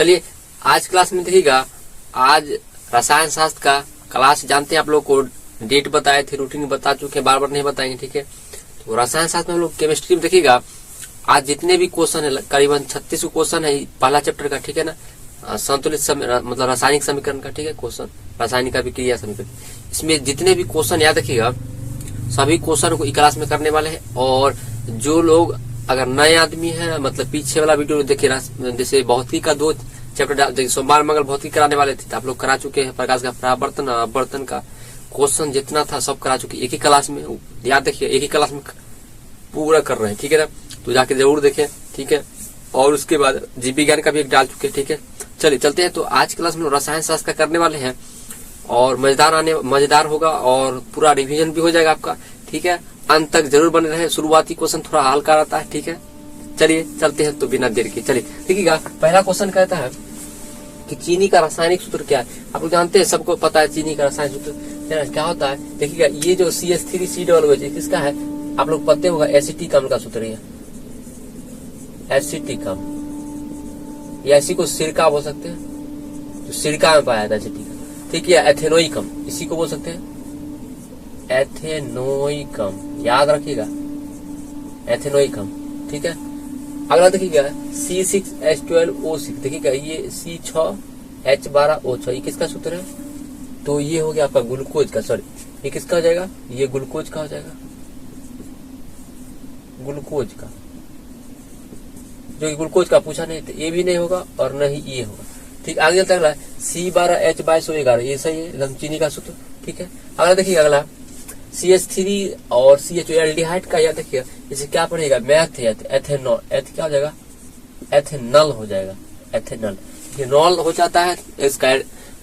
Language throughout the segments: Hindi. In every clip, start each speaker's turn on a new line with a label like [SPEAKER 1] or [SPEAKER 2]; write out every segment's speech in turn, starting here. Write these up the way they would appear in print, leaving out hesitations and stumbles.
[SPEAKER 1] चलिए आज क्लास में देखिएगा, आज रसायन शास्त्र का क्लास जानते हैं आप लोग को डेट बताए थे, रूटीन बता चुके हैं, बार बार नहीं बताएंगे, ठीक है। तो रसायन शास्त्र में हम लोग केमिस्ट्री में देखिएगा आज जितने भी क्वेश्चन है करीबन 36 क्वेश्चन है पहला चैप्टर का, ठीक है ना, संतुलित मतलब रासायनिक समीकरण का, ठीक है, क्वेश्चन रासायनिक अभिक्रिया समीकरण। इसमें जितने भी क्वेश्चन याद रखिएगा सभी क्वेश्चन को क्लास में करने वाले हैं। और जो लोग अगर नए आदमी है मतलब पीछे वाला वीडियो देखिए, जैसे भौतिकी का 2 चैप्टर सोमवार मंगल भौतिकी कराने वाले थे तो आप लोग करा चुके हैं। प्रकाश का परावर्तन अपवर्तन का क्वेश्चन जितना था सब करा चुके, एक ही क्लास में, याद रखिए एक ही क्लास में पूरा कर रहे हैं, ठीक है ना। तो जाके जरूर देखें, ठीक है। और उसके बाद जीव विज्ञान का भी एक डाल चुके, ठीक है। चलिए चलते हैं। तो आज क्लास में रसायन शास्त्र का करने वाले हैं और मजेदार होगा और पूरा रिवीजन भी हो जाएगा आपका, ठीक है। अंत तक जरूर बने रहे, शुरुआती क्वेश्चन थोड़ा हल्का रहता है, ठीक है। चलिए चलते हैं तो बिना देर के चलिए देखिएगा। पहला क्वेश्चन कहता है कि चीनी का रासायनिक सूत्र क्या है। आप लोग जानते हैं, सबको पता है चीनी का रासायनिक सूत्र क्या होता है। देखिएगा ये जो CH3COOH किसका है, आप लोग पता होगा एसिटिक अम्ल का सूत्र है, एसिटिक अम्ल, या इसी को सिरका बोल सकते हैं, जो सिरका में पाया था एसिटिक, ठीक है। एथेनोइक अम्ल इसी को बोल सकते हैं, एथेनोइक अम्ल, याद रखिएगा एथेनोइक अम्ल, ठीक है। अगला देखिएगा C6H12O6, देखिएगा ये C6H12O6 ये किसका सूत्र है, तो ये हो गया आपका ग्लूकोज का, सॉरी ये किसका हो जाएगा, ये ग्लूकोज का हो जाएगा, ग्लूकोज का, जो कि ग्लूकोज का पूछा नहीं तो ये भी नहीं होगा और न ही ये होगा, ठीक। आगे चलता अगला C12H22O11 ये सही है एकदम चीनी का सूत्र, ठीक है। अगला देखिए अगला CH3 और CHO एल्डिहाइड का, याद देखिएगा इसे क्या पढ़ेगा, मैथ है, एथेनॉल, क्या हो जाएगा, एथेनॉल हो जाएगा, एथेनॉल, ये नॉल हो जाता है इसका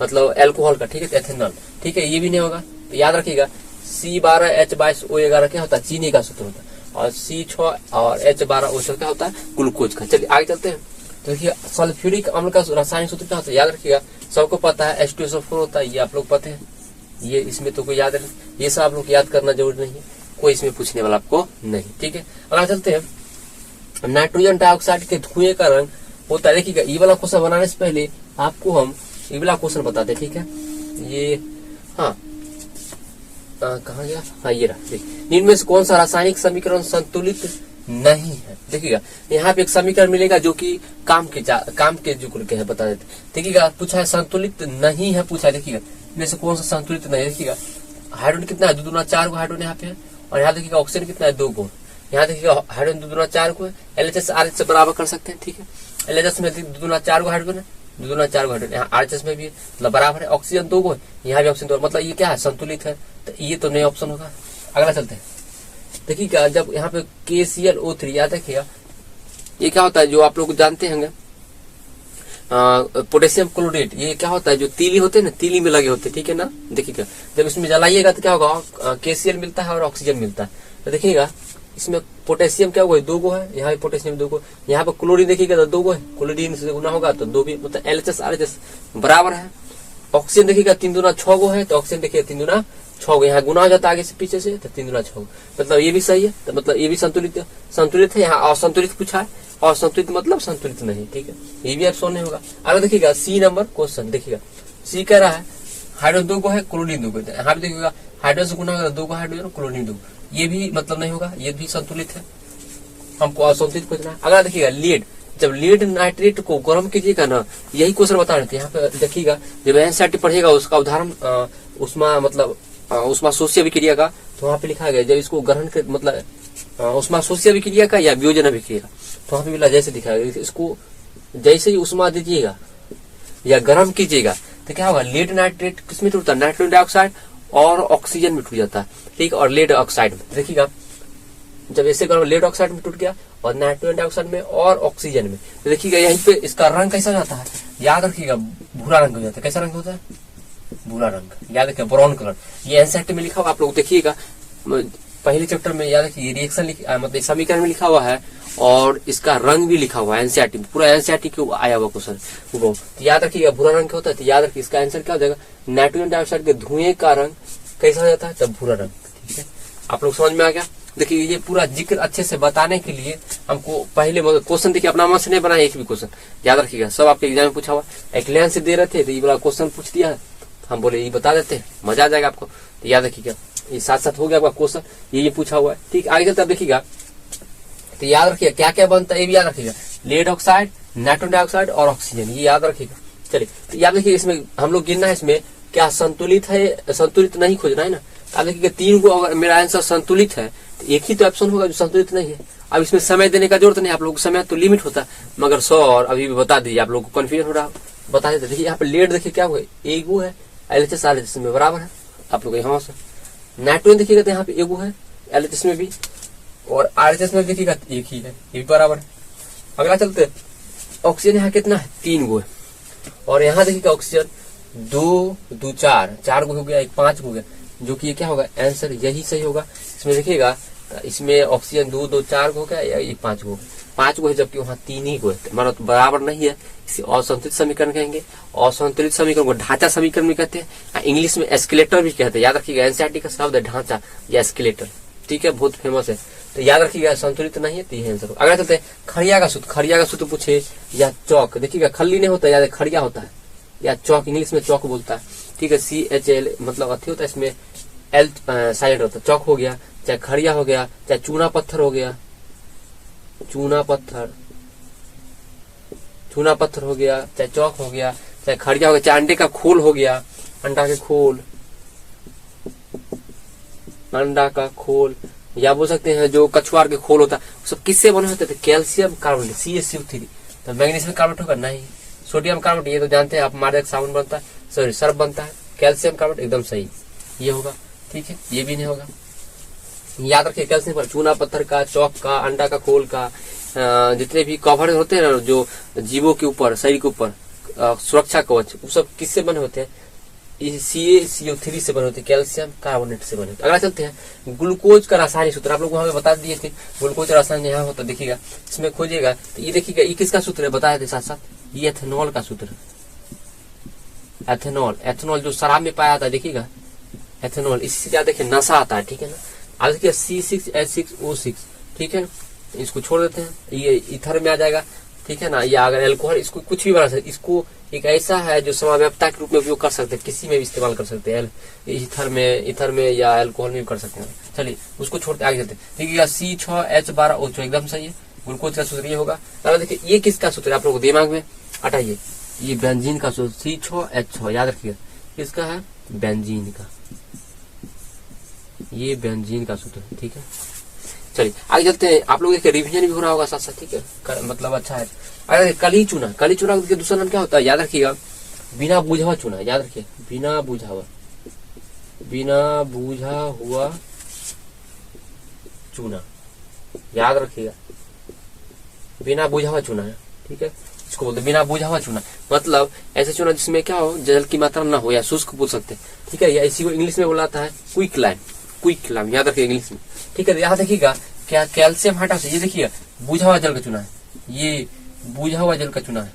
[SPEAKER 1] मतलब अल्कोहल का, ठीक है, एथेनॉल, ठीक है। ये भी नहीं होगा तो याद रखिएगा C12H22O11 क्या होता है, चीनी का सूत्र होता है, और C6 और H12O6 क्या होता है, ग्लूकोज का। चलिए आगे चलते हैं। तो देखिए सल्फ्यूरिक अम्ल का रासायनिक सूत्र क्या होता है, याद रखिएगा सबको पता है H2SO4 होता है, ये आप लोग पता है, ये इसमें तो कोई याद नहीं, ये सब आप लोग याद करना जरूरी नहीं है, कोई इसमें पूछने वाला आपको नहीं, ठीक है। अगला चलते हैं। नाइट्रोजन डाइऑक्साइड के धुएं का रंग होता है, देखिएगा ये वाला क्वेश्चन बनाने से पहले आपको हम ये वाला क्वेश्चन बताते, ठीक है। ये हाँ कहाँ गया, हाँ ये रहा, इनमें से कौन सा रासायनिक समीकरण संतुलित नहीं है। देखिएगा यहाँ पे एक समीकरण मिलेगा जो कि काम के जुगल के है, बता देते। देखिएगा पूछा है संतुलित नहीं है, पूछा है, देखिएगा इनमें से कौन सा संतुलित नहीं है। देखिएगा हाइड्रोजन कितना है, 2 दूना 4 गो हाइड्रोजन यहाँ पे है, और यहाँ देखिएगा ऑक्सीजन कितना है, 2 गो। यहाँ देखिएगा हाइड्रोजन 2 दूना 4 गो है, LHS RH से बराबर कर सकते हैं, ठीक है। LHS में 2 दूना 4 गो हाइड्रोजन है, 2 दूना 4 गो हाइड्रोजन, यहाँ RH में भी मतलब बराबर है। ऑक्सीजन 2 गो है, यहाँ भी ऑक्सीजन 2, मतलब ये क्या है, संतुलित है, तो ये तो नहीं ऑप्शन होगा। अगला चलते हैं। देखिएगा जब यहाँ पे KClO3 याद रखिएगा ये क्या होता है, जो आप लोग जानते होंगे पोटेशियम क्लोरेट, ये क्या होता है, जो तीली होते हैं ना, तीली में लगे होते हैं, ठीक है ना। देखिएगा जब इसमें जलाइएगा तो क्या होगा, KCl मिलता है और ऑक्सीजन मिलता है। तो देखिएगा इसमें पोटेशियम क्या हुआ, 2 गो है, यहाँ पे पोटेशियम 2 गो, यहाँ पे क्लोरीन देखिएगा तो 2 गो है, क्लोरीन से गुना होगा तो 2 भी, मतलब LHS RHS बराबर है। ऑक्सीजन देखिएगा 3 दूना 6 गो है, तो ऑक्सीजन देखिए 3 दूना 6 गो, यहाँ गुना हो जाता है आगे से पीछे से, तो 3 दूना 6 गो, मतलब ये भी सही है, तो मतलब ये भी संतुलित है। यहाँ असंतुलित पूछा है, और संतुलित मतलब संतुलित नहीं, ठीक है, ये भी ऑप्शन नहीं होगा। अगर देखिएगा C नंबर क्वेश्चन, देखिएगा C कह रहा है हाइड्रोजन 2 गो है, क्लोरीन 2 गो, यहाँ पे देखिएगा हाइड्रोजन से गुना होगा 2 गो हाइड्रोजन, क्लोरीन 2, ये भी मतलब नहीं होगा, ये भी संतुलित है, हमको असंतुलित पूछना है। अगला देखिएगा लीड, जब लीड नाइट्रेट को गर्म कीजिएगा ना, यही क्वेश्चन बता रहे थे। यहाँ पे देखिएगा जब NCERT पढ़ेगा उसका उदाहरण उष्मा मतलब उष्माशोषी अभिक्रिया का, तो वहाँ पे लिखा गया जब इसको ग्रहण कर मतलब उष्माशोषी अभिक्रिया का या वियोजन अभिक्रिया का, तो वहाँ पे मिला जैसे दिखाएगा, इसको जैसे ही उष्मा दीजिएगा या गर्म कीजिएगा तो क्या होगा, लेड नाइट्रेट किसमें टूटता है, नाइट्रोजन डाइऑक्साइड और ऑक्सीजन में टूट जाता है, ठीक, और लेड ऑक्साइड में। देखिएगा जब ऐसे गर्म लेड ऑक्साइड में टूट गया और नाइट्रोजन डाइऑक्साइड में और ऑक्सीजन में, तो देखिएगा यहीं पे इसका रंग कैसा जाता है, याद रखिएगा भूरा रंग हो जाता है। कैसा रंग होता है, भूरा रंग, याद रखिए ब्राउन कलर। ये NCERT में लिखा हुआ, आप लोग देखिएगा पहले चैप्टर में, याद रखिए रिएक्शन मतलब समीकरण में लिखा हुआ है और इसका रंग भी लिखा हुआ है NCERT में, पूरा NCERT के आया हुआ क्वेश्चन वो, तो याद रखिएगा भूरा रंग क्या होता है, तो याद रखिए इसका आंसर क्या हो जाएगा, नाइट्रोजन डाइऑक्साइड के धुएं का रंग कैसा हो जाता है, तब भूरा रंग, ठीक है। आप लोग समझ में आ गया। देखिए ये पूरा जिक्र अच्छे से बताने के लिए हमको पहले क्वेश्चन देखिए अपना मन से नहीं बनाया, एक भी क्वेश्चन याद रखिएगा, सब आपके एग्जाम में पूछा हुआ। एक लाइन से दे रहे थे तो ये वाला क्वेश्चन पूछ दिया, हम बोले ये बता देते हैं, मजा आ जाएगा आपको। तो याद रखिएगा ये साथ साथ हो गया आपका क्वेश्चन, ये पूछा हुआ है। ठीक, आगे चलते देखिएगा तो याद रखिएगा क्या क्या बनता है, ये भी याद रखिएगा। लेड ऑक्साइड, नाइट्रोजन डाइऑक्साइड और ऑक्सीजन, ये याद रखिएगा। चलिए तो याद रखिए इसमें हम लोग गिनना है इसमें क्या संतुलित है, संतुलित नहीं खोजना है ना। अब देखिए 3 को अगर मेरा आंसर संतुलित है तो एक ही तो ऑप्शन होगा जो संतुलित नहीं है। अब इसमें समय देने का जरूरत नहीं, आप लोगों को समय तो लिमिट होता है, मगर 100 और अभी भी बता दीजिए, आप लोगों को कंफ्यूजन हो रहा बता देते। देखिए यहाँ पे लेड देखिए क्या हुआ, एगो है, LHS RHS में बराबर है, आप लोग यहाँ से। नाइट्रोजन देखिएगा तो यहाँ पे एगो है LHS में भी, और RHS में देखिएगा एक ही है, ये भी बराबर है। अगला चलते ऑक्सीजन यहाँ कितना है, 3 गो है, और यहाँ देखिएगा ऑक्सीजन 2 2 4 गो हो गया, एक 5 गो हो गया, जो कि ये क्या होगा आंसर यही सही होगा। इसमें देखिएगा इसमें ऑक्सीजन 2 2 4 गो हो गया, या ये 5 गो है, जबकि वहाँ 3 ही गो है, मतलब बराबर नहीं है। इसे असंतुलित समीकरण कहेंगे। असंतुलित समीकरण को ढांचा समीकरण भी कहते हैं, इंग्लिश में एस्केलेटर भी कहते हैं। याद रखिएगा एनसीईआरटी का शब्द है ढांचा या एस्केलेटर, ठीक है, बहुत फेमस है। तो याद रखिएगा संतुलित नहीं है तो ये आंसर। अगर चलते हैं खड़िया का सूत्र, खड़िया का सूत्र पूछे या चौक, देखिएगा खल्ली नहीं होता, याद खड़िया होता है, या चौक इंग्लिश में चौक बोलता है, ठीक है, CHL मतलब अथी होता है, इसमें L साइलेंट होता है, चौक हो गया, चाहे खड़िया हो गया, चाहे चूना पत्थर हो गया, चूना पत्थर हो गया, चाहे चौक हो गया, चाहे खड़िया हो गया, चाहे अंडे का खोल हो गया, अंडा का खोल, या बोल सकते हैं जो कछुआर के खोल होता है, सब किससे बने होते थे, कैल्शियम कार्बोनेट CaCO3। तो मैग्नीशियम कार्बोनेट होगा नहीं, सोडियम कार्बोनेट ये तो जानते हैं आप, मार्जक साबुन बनता है, सॉरी सर्फ बनता है। कैल्शियम कार्बोनेट एकदम सही ये होगा, ठीक है, ये भी नहीं होगा। याद रखिए कैल्शियम पर चूना पत्थर का, चौक का, अंडा का खोल का, जितने भी कवर होते हैं ना जो जीवों के ऊपर, शरीर के ऊपर सुरक्षा कवच, वो सब किससे बने होते हैं, CaCO3 से बने होते हैं, कैल्शियम कार्बोनेट से बने होते हैं। अगला चलते हैं ग्लूकोज का रासायनिक सूत्र, आप लोग वहां बता दिए थे ग्लूकोज का रासायनिक यहाँ होता, देखिएगा इसमें खोजिएगा तो ये देखिएगा ये किसका सूत्र है बताए थे साथ साथ, ये एथेनॉल का सूत्र है। एथेनॉल जो शराब में पाया था, देखिएगा एथेनॉल, इससे ज्यादा देखिए नशा आता है, ठीक है ना। आज देखिए C6H6O6, ठीक है, इसको छोड़ देते हैं, ये इथर में आ जाएगा, ठीक है ना। या अगर एल्कोहल, इसको कुछ भी बना सकते, इसको एक ऐसा है जो समाव्याप्ता के रूप में उपयोग कर सकते हैं, किसी में भी इस्तेमाल कर सकते हैं, इथर में या एल्कोहल में भी कर सकते हैं। चलिए उसको छोड़ते आगे चलते हैं, ठीक है। C6H12O6 एकदम सही है, ग्लूकोज का सूत्र ये होगा। देखिए ये किसका सूत्र है, आप लोगों को दिमाग में हटाइए, ये बेंजीन का सूत्र C6H6, याद रखिएगा किसका है, बेंजीन का, ये बेंजीन का सूत्र है, ठीक है। चलिए आगे चलते हैं, आप लोगों के रिवीजन भी हो रहा होगा साथ साथ, ठीक है, मतलब अच्छा है। अगर कली चूना का दूसरा नाम क्या होता है, याद रखिएगा बिना बूझा हुआ चूना, याद रखिए बिना बूझा हुआ चूना, याद रखिएगा बिना बूझा हुआ चूना है, ठीक है, इसको बोलते बिना बूझा हुआ चूना, मतलब ऐसे चूना जिसमें क्या हो, जल की मात्रा ना हो, या शुष्क बोल सकते हैं, ठीक है, या इसी को इंग्लिश में बोलाता है क्विक लाइम, याद रखिए इंग्लिश में, ठीक है। यहाँ देखिएगा क्या कैल्शियम हटा से, ये देखिए बूझा हुआ जल का चूना है, ये बूझा हुआ जल का चूना है,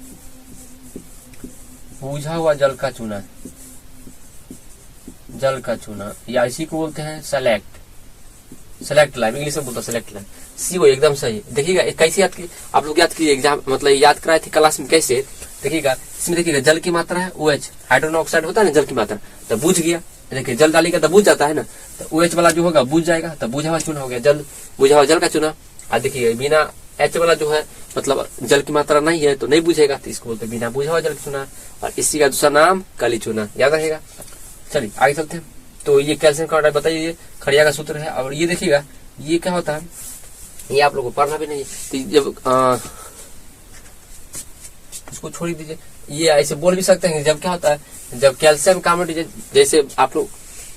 [SPEAKER 1] जल का चूना, या इसी को बोलते हैं सेलेक्ट लाइम, इंग्लिश में बोलते हैं सेलेक्ट लाइम। सी वो एकदम सही। देखिएगा कैसे याद की, आप लोग याद की एग्जाम मतलब याद कराए थे क्लास में, कैसे देखिएगा इसमें, देखिएगा जल की मात्रा है OH, हाइड्रोजन ऑक्साइड होता है ना जल की मात्रा, तो बुझ गया, देखिए जल डालेगा तो बुझ जाता है ना, तो OH वाला जो होगा बुझ जाएगा, तो बुझा हुआ चूना हो गया, बुझा हुआ जल का चूना। और देखिए बिना H वाला जो है मतलब जल की मात्रा नहीं है तो नहीं बुझेगा, तो इसको बोलते बिना बुझा हुआ जल का चूना, और इसी का दूसरा नाम काली चूना, याद रहेगा। चलिए आगे चलते हैं, तो ये कैल्शियम कार्बोनेट बताइए, खड़िया का सूत्र है। और ये देखिएगा ये क्या होता है, ये आप लोगों को पढ़ना भी नहीं है, तो जब इसको छोड़ दीजिए, ये ऐसे बोल भी सकते हैं जब क्या होता है, जब कैल्शियम कार्बोनेट, जैसे आप लोग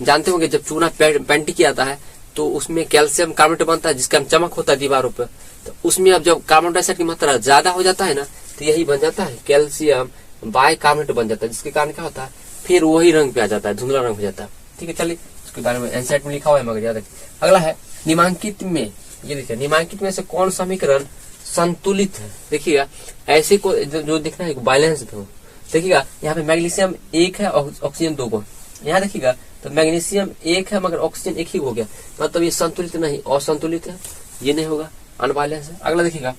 [SPEAKER 1] जानते होंगे जब चूना पेंटी किया जाता है तो उसमें कैल्शियम कार्बोनेट बनता है जिसका चमक होता है दीवारों पर, तो उसमें अब जब कार्बन डाइऑक्साइड की मात्रा ज्यादा हो जाता है ना, तो यही बन जाता है कैल्शियम बाइकार्बोनेट बन जाता है, जिसके कारण क्या होता है फिर वही रंग पे आ जाता है, धुंधला रंग हो जाता है, ठीक है। चलिए इसके बारे में एनसीईआरटी में लिखा हुआ है, मगर याद रखिए। अगला है निम्नांकित में, ये देखिए निम्नांकित में से कौन समीकरण संतुलित है, देखिएगा ऐसे को जो दिखना है बैलेंस हो, देखिएगा यहाँ पे मैग्नीशियम 1 है और ऑक्सीजन 2 को, यहाँ देखिएगा तो मैग्नीशियम एक है मगर ऑक्सीजन एक ही हो गया, मतलब ये संतुलित नहीं, असंतुलित है, ये नहीं होगा, अनबैलेंस है। अगला देखिएगा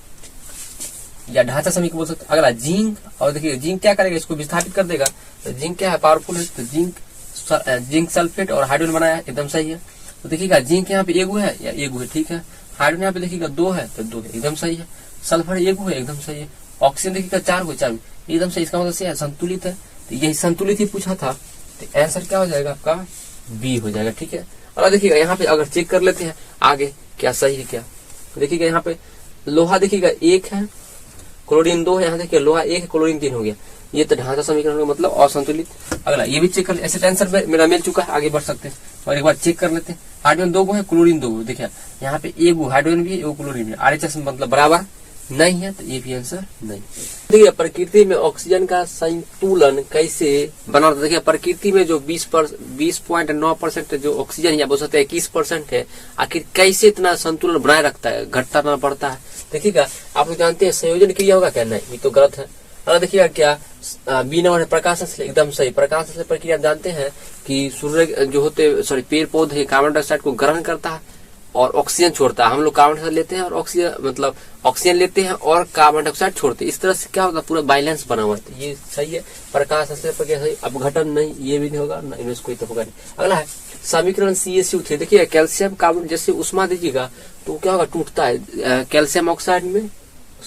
[SPEAKER 1] या ढांचा समीकरण बोल सकते। अगला जिंक, और देखिए जिंक क्या करेगा, इसको विस्थापित कर देगा। तो जिंक क्या है, पावरफुल है, तो जिंक सल्फेट और हाइड्रोजन बनाया है, एकदम सही है। तो देखिएगा जिंक यहाँ पे एगो है या एगो है, ठीक है। हाइड्रोजन यहाँ पे देखिएगा 2 है तो 2 है, एकदम सही है। सल्फर एगो है, एकदम सही है। ऑक्सीजन देखिएगा 4 को 4 एकदम सही, इसका मतलब सही संतुलित है। तो यही संतुलित ही पूछा था, तो आंसर क्या हो जाएगा आपका, बी हो जाएगा, ठीक है। और देखिएगा यहाँ पे अगर चेक कर लेते हैं आगे क्या सही है क्या, देखिएगा यहाँ पे लोहा देखिएगा 1 है, क्लोरीन 2 है, यहाँ देखिए लोहा 1 है, क्लोरीन 3 हो गया, ये तो ढांचा समीकरण का मतलब असंतुलित। अगला ये भी चेक कर ले, ऐसे आंसर मेरा मिल चुका है, आगे बढ़ सकते हैं। और एक बार चेक कर लेते हैं, हाइड्रोजन 2 है, क्लोरीन 2 देखिए यहाँ पे एगो हाइड्रोजन भी है, एगो क्लोरीन भी है, RHS मतलब बराबर नहीं है, तो ये भी आंसर नहीं। देखिए प्रकृति में ऑक्सीजन का संतुलन कैसे बना रहता है। देखिए प्रकृति में जो 20.9% जो ऑक्सीजन या बोल सकते हैं 21% है, आखिर कैसे इतना संतुलन बनाए रखता है, घटता ना बढ़ता है। देखिएगा आप लोग जानते हैं संयोजन क्रिया होगा क्या, नहीं, ये तो गलत है। अगर देखिएगा क्या बी नंबर है प्रकाश संश्लेषण, एकदम सही। प्रकाश संश्लेषण प्रक्रिया जानते हैं कि सूर्य जो होते पेड़ पौधे कार्बन डाइऑक्साइड को ग्रहण करता है और ऑक्सीजन छोड़ता है। हम लोग कार्बन डाइऑक्साइड लेते हैं और ऑक्सीजन लेते हैं और कार्बन डाइऑक्साइड छोड़ते हैं। इस तरह से क्या होता है, पूरा बैलेंस बना हुआ है, ये सही है। प्रकाश संश्लेषण प्रक्रिया सही। अपघटन नहीं, ये भी नहीं होगा, इनमें कोई तो होगा नहीं। अगला है समीकरण CaCO3। देखिए कैल्शियम कार्बन जैसे उष्मा दीजिएगा तो क्या होगा, टूटता है कैल्शियम ऑक्साइड में,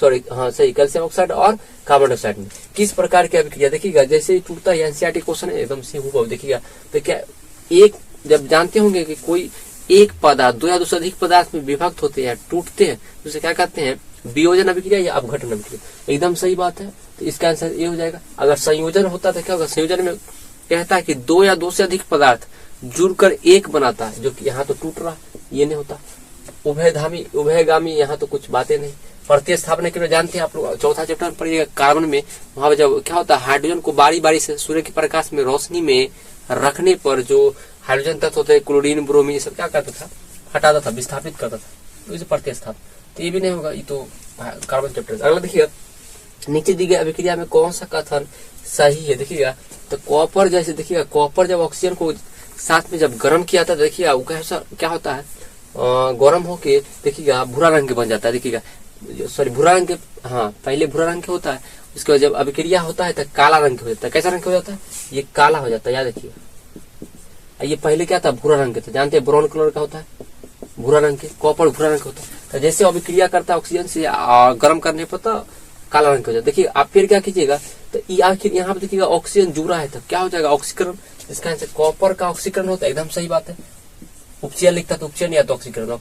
[SPEAKER 1] कैल्शियम ऑक्साइड और कार्बन डाइऑक्साइड में। किस प्रकार की अभिक्रिया, देखिएगा जैसे ही टूटता है, एनसीईआरटी क्वेश्चन है, एकदम से हुआ। देखिएगा तो क्या एक, जब जानते होंगे कि कोई एक पदार्थ 2 या 2 से अधिक पदार्थ में विभक्त होते हैं, टूटते हैं, तो उसे क्या कहते हैं, वियोजन अभिक्रिया या अपघटन अभिक्रिया। एकदम सही बात है, तो इसका आंसर ये हो जाएगा। अगर संयोजन होता तो क्या होगा, संयोजन में कहता है कि 2 या 2 से अधिक पदार्थ जुड़कर एक बनाता है, जो कि यहाँ तो टूट रहा, ये नहीं होता। उभयगामी यहाँ तो कुछ बातें नहीं। प्रतिस्थापन के लिए जानते हैं आप लोग, चौथा चैप्टर में पढ़िएगा कार्बन में, वहां पर जब क्या होता है, हाइड्रोजन को बारी बारी से सूर्य के प्रकाश में रोशनी में रखने पर जो हाइड्रोजन तत्व होते हैं, क्लोरीन ब्रोमीन, सब क्या करता था, हटाता था, विस्थापित करता था, तो इसे प्रतिस्थापन। तो ये भी नहीं होगा, ये तो कार्बन चैप्टर। अगला देखिएगा नीचे दी गई अभिक्रिया में कौन सा कथन सही है। देखिएगा तो कॉपर जैसे, देखिएगा कॉपर जब ऑक्सीजन को साथ में जब गर्म किया था, देखिएगा वो कैसा क्या होता है, गर्म होके देखिएगा भूरा रंग के बन जाता है। देखिएगा भूरा रंग के, हाँ पहले भूरा रंग के होता है, उसके बाद जब अभिक्रिया होता है तो काला रंग के हो जाता है। कैसा रंग के हो जाता है, ये काला हो जाता है, याद रखिएगा। ये पहले क्या था, भूरा रंग के था, जानते हैं ब्राउन कलर का होता है, भूरा रंग के, कॉपर भूरा रंग का होता है। तो जैसे अभिक्रिया करता है ऑक्सीजन से गर्म करने पर तो काला रंग का हो जाता है। देखिए आप फिर क्या कीजिएगा, तो आखिर यहाँ पे देखिएगा ऑक्सीजन जुड़ा है, तो क्या हो जाएगा, ऑक्सीकरण। इसका आंसर कॉपर का ऑक्सीकरण होता है, एकदम सही बात है। उपचयन लिखता तो उपचयन या तो ऑक्सीकरण,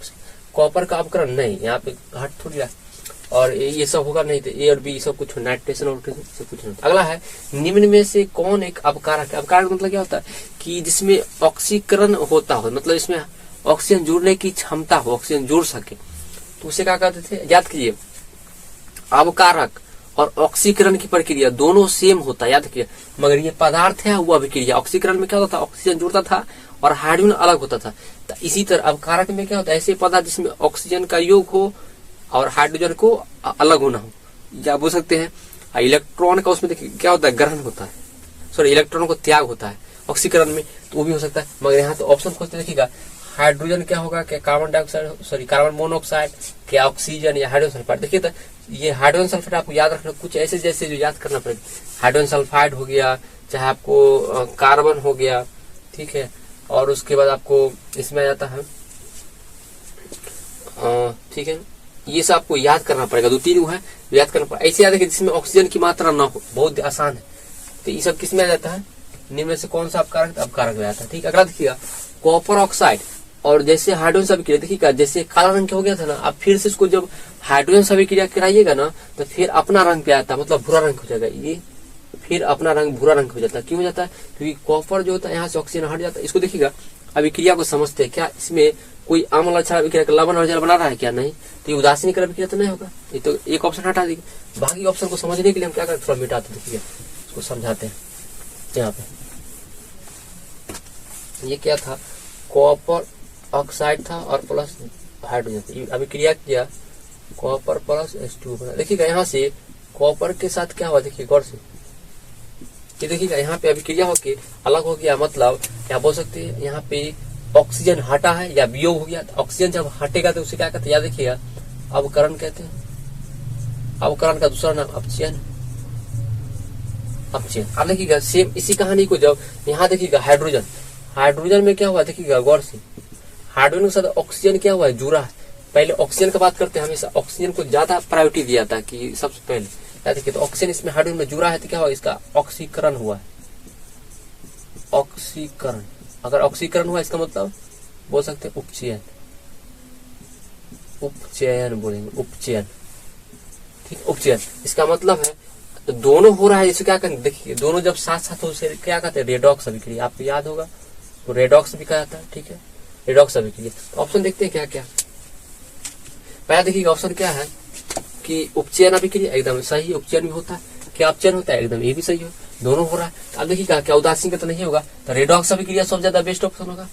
[SPEAKER 1] कॉपर का अपकरण नहीं, यहाँ पे घाट थोड़ी रहा। और ये सब होगा नहीं, तो ए और बी सब कुछ नाइट्रेशन और सब कुछ नहीं। अगला है निम्न में से कौन एक अपकारक है। अपकारक मतलब क्या होता है कि जिसमें ऑक्सीकरण होता हो, मतलब इसमें ऑक्सीजन जुड़ने की क्षमता हो, ऑक्सीजन जुड़ सके, तो उसे क्या कहते थे, याद कीजिए। अपकारक और ऑक्सीकरण की प्रक्रिया दोनों सेम होता है, याद रखिए। मगर ये पदार्थ है वो अभिक्रिया, ऑक्सीकरण में क्या होता था, ऑक्सीजन जुड़ता था और हाइड्रोजन अलग होता था। तो इसी तरह अपकारक में क्या होता है, ऐसे पदार्थ जिसमें ऑक्सीजन का योग हो और हाइड्रोजन को अलग होना हो, या बोल सकते हैं इलेक्ट्रॉन का उसमें देखिए क्या होता है, ग्रहण होता है, इलेक्ट्रॉन को त्याग होता है ऑक्सीकरण में, तो वो भी हो सकता है। मगर यहाँ तो ऑप्शन खोजते देखिएगा, हाइड्रोजन क्या होगा, क्या कार्बन डाइऑक्साइड, कार्बन मोनोऑक्साइड, क्या ऑक्सीजन या हाइड्रोजन सल्फाइड। देखिए तो ये हाइड्रोजन सल्फाइड आपको याद रखना, कुछ ऐसे जैसे जो याद करना पड़ेगा। हाइड्रोजन सल्फाइड हो गया, चाहे आपको कार्बन हो गया, ठीक है। और उसके बाद आपको इसमें आ जाता है, ठीक है, ये सब आपको याद करना पड़ेगा, 2-3 है याद करना पड़ेगा। ऐसे याद है कि जिसमें ऑक्सीजन की मात्रा ना हो, बहुत आसान है। तो ये सब किसमें आ जाता है, निम्न में से कौन सा अपकारक में आता है, ठीक। अगला देखिएगा कॉपर ऑक्साइड और जैसे हाइड्रोजन से अभिक्रिया, देखिएगा जैसे काला रंग के हो गया था ना, आप फिर से इसको जब हाइड्रोजन से अभिक्रिया कराइएगा ना, तो फिर अपना रंग पे आता है, मतलब भूरा रंग हो जाएगा, ये फिर अपना रंग भूरा रंग हो जाता है। क्यों हो जाता है, क्योंकि कॉपर जो होता है यहाँ से ऑक्सीजन हट जाता है। इसको देखिएगा अभिक्रिया को समझते हैं, क्या इसमें कोई अम्ल अच्छा अभिक्रिया लवण और जल बना रहा है क्या, नहीं। तो ये उदासीनीकरण अभिक्रिया तो नहीं होगा, ये तो एक ऑप्शन हटा देंगे। बाकी ऑप्शन को समझने के लिए हम क्या करते, थोड़ा मिटाते, देखिए इसको समझाते हैं। यहाँ पे ये क्या था, कॉपर ऑक्साइड था और प्लस हाइड्रोजन, अभिक्रिया किया, कॉपर प्लस H2 बना। देखिएगा यहाँ से कॉपर के साथ क्या हुआ, देखिए गौर से, ये देखिएगा यहाँ पे अभिक्रिया होके अलग हो गया, मतलब क्या बोल सकते हैं यहाँ पे ऑक्सीजन हटा है या वियोग हो गया। तो ऑक्सीजन जब हटेगा तो उसे क्या कहते हैं, याद देखिएगा अवकरण कहते हैं। अवकरण का दूसरा नाम अपचयन। अपचयन। अब देखिएगा सेम इसी कहानी को जब यहाँ देखिएगा हाइड्रोजन, हाइड्रोजन में क्या हुआ देखिएगा गौर से, हाइड्रोजन के साथ ऑक्सीजन क्या हुआ है, जुड़ा है। पहले ऑक्सीजन की बात करते हैं, हमेशा ऑक्सीजन को ज्यादा प्रायोरिटी दिया था कि सबसे पहले, याद देखिए। तो ऑक्सीजन इसमें हाइड्रोजन में जुड़ा है तो क्या हुआ, इसका ऑक्सीकरण हुआ है। ऑक्सीकरण, अगर ऑक्सीकरण हुआ इसका मतलब बोल सकते हैं उपचयन। उपचयन बोलेंगे, उपचयन, ठीक। उपचयन इसका मतलब है तो दोनों हो रहा है। इसे क्या करेंगे देखिए, दोनों जब साथ साथ हो उसे क्या कहते हैं, रेडॉक्स अभिक्रिया। आपको याद होगा तो रेडॉक्स भी कहा जाता है, ठीक है, रेडॉक्स अभिक्रिया। तो ऑप्शन देखते हैं क्या क्या। पहला देखिए ऑप्शन क्या है कि उपचयन अभिक्रिया, एकदम सही। उपचयन भी होता है, क्या अपचयन होता है, एकदम ये भी सही है, दोनों हो रहा है। अब देखिए क्या उदासीन का तो नहीं होगा, तो रेडॉक्स अभिक्रिया सबसे ज्यादा बेस्ट ऑप्शन होगा।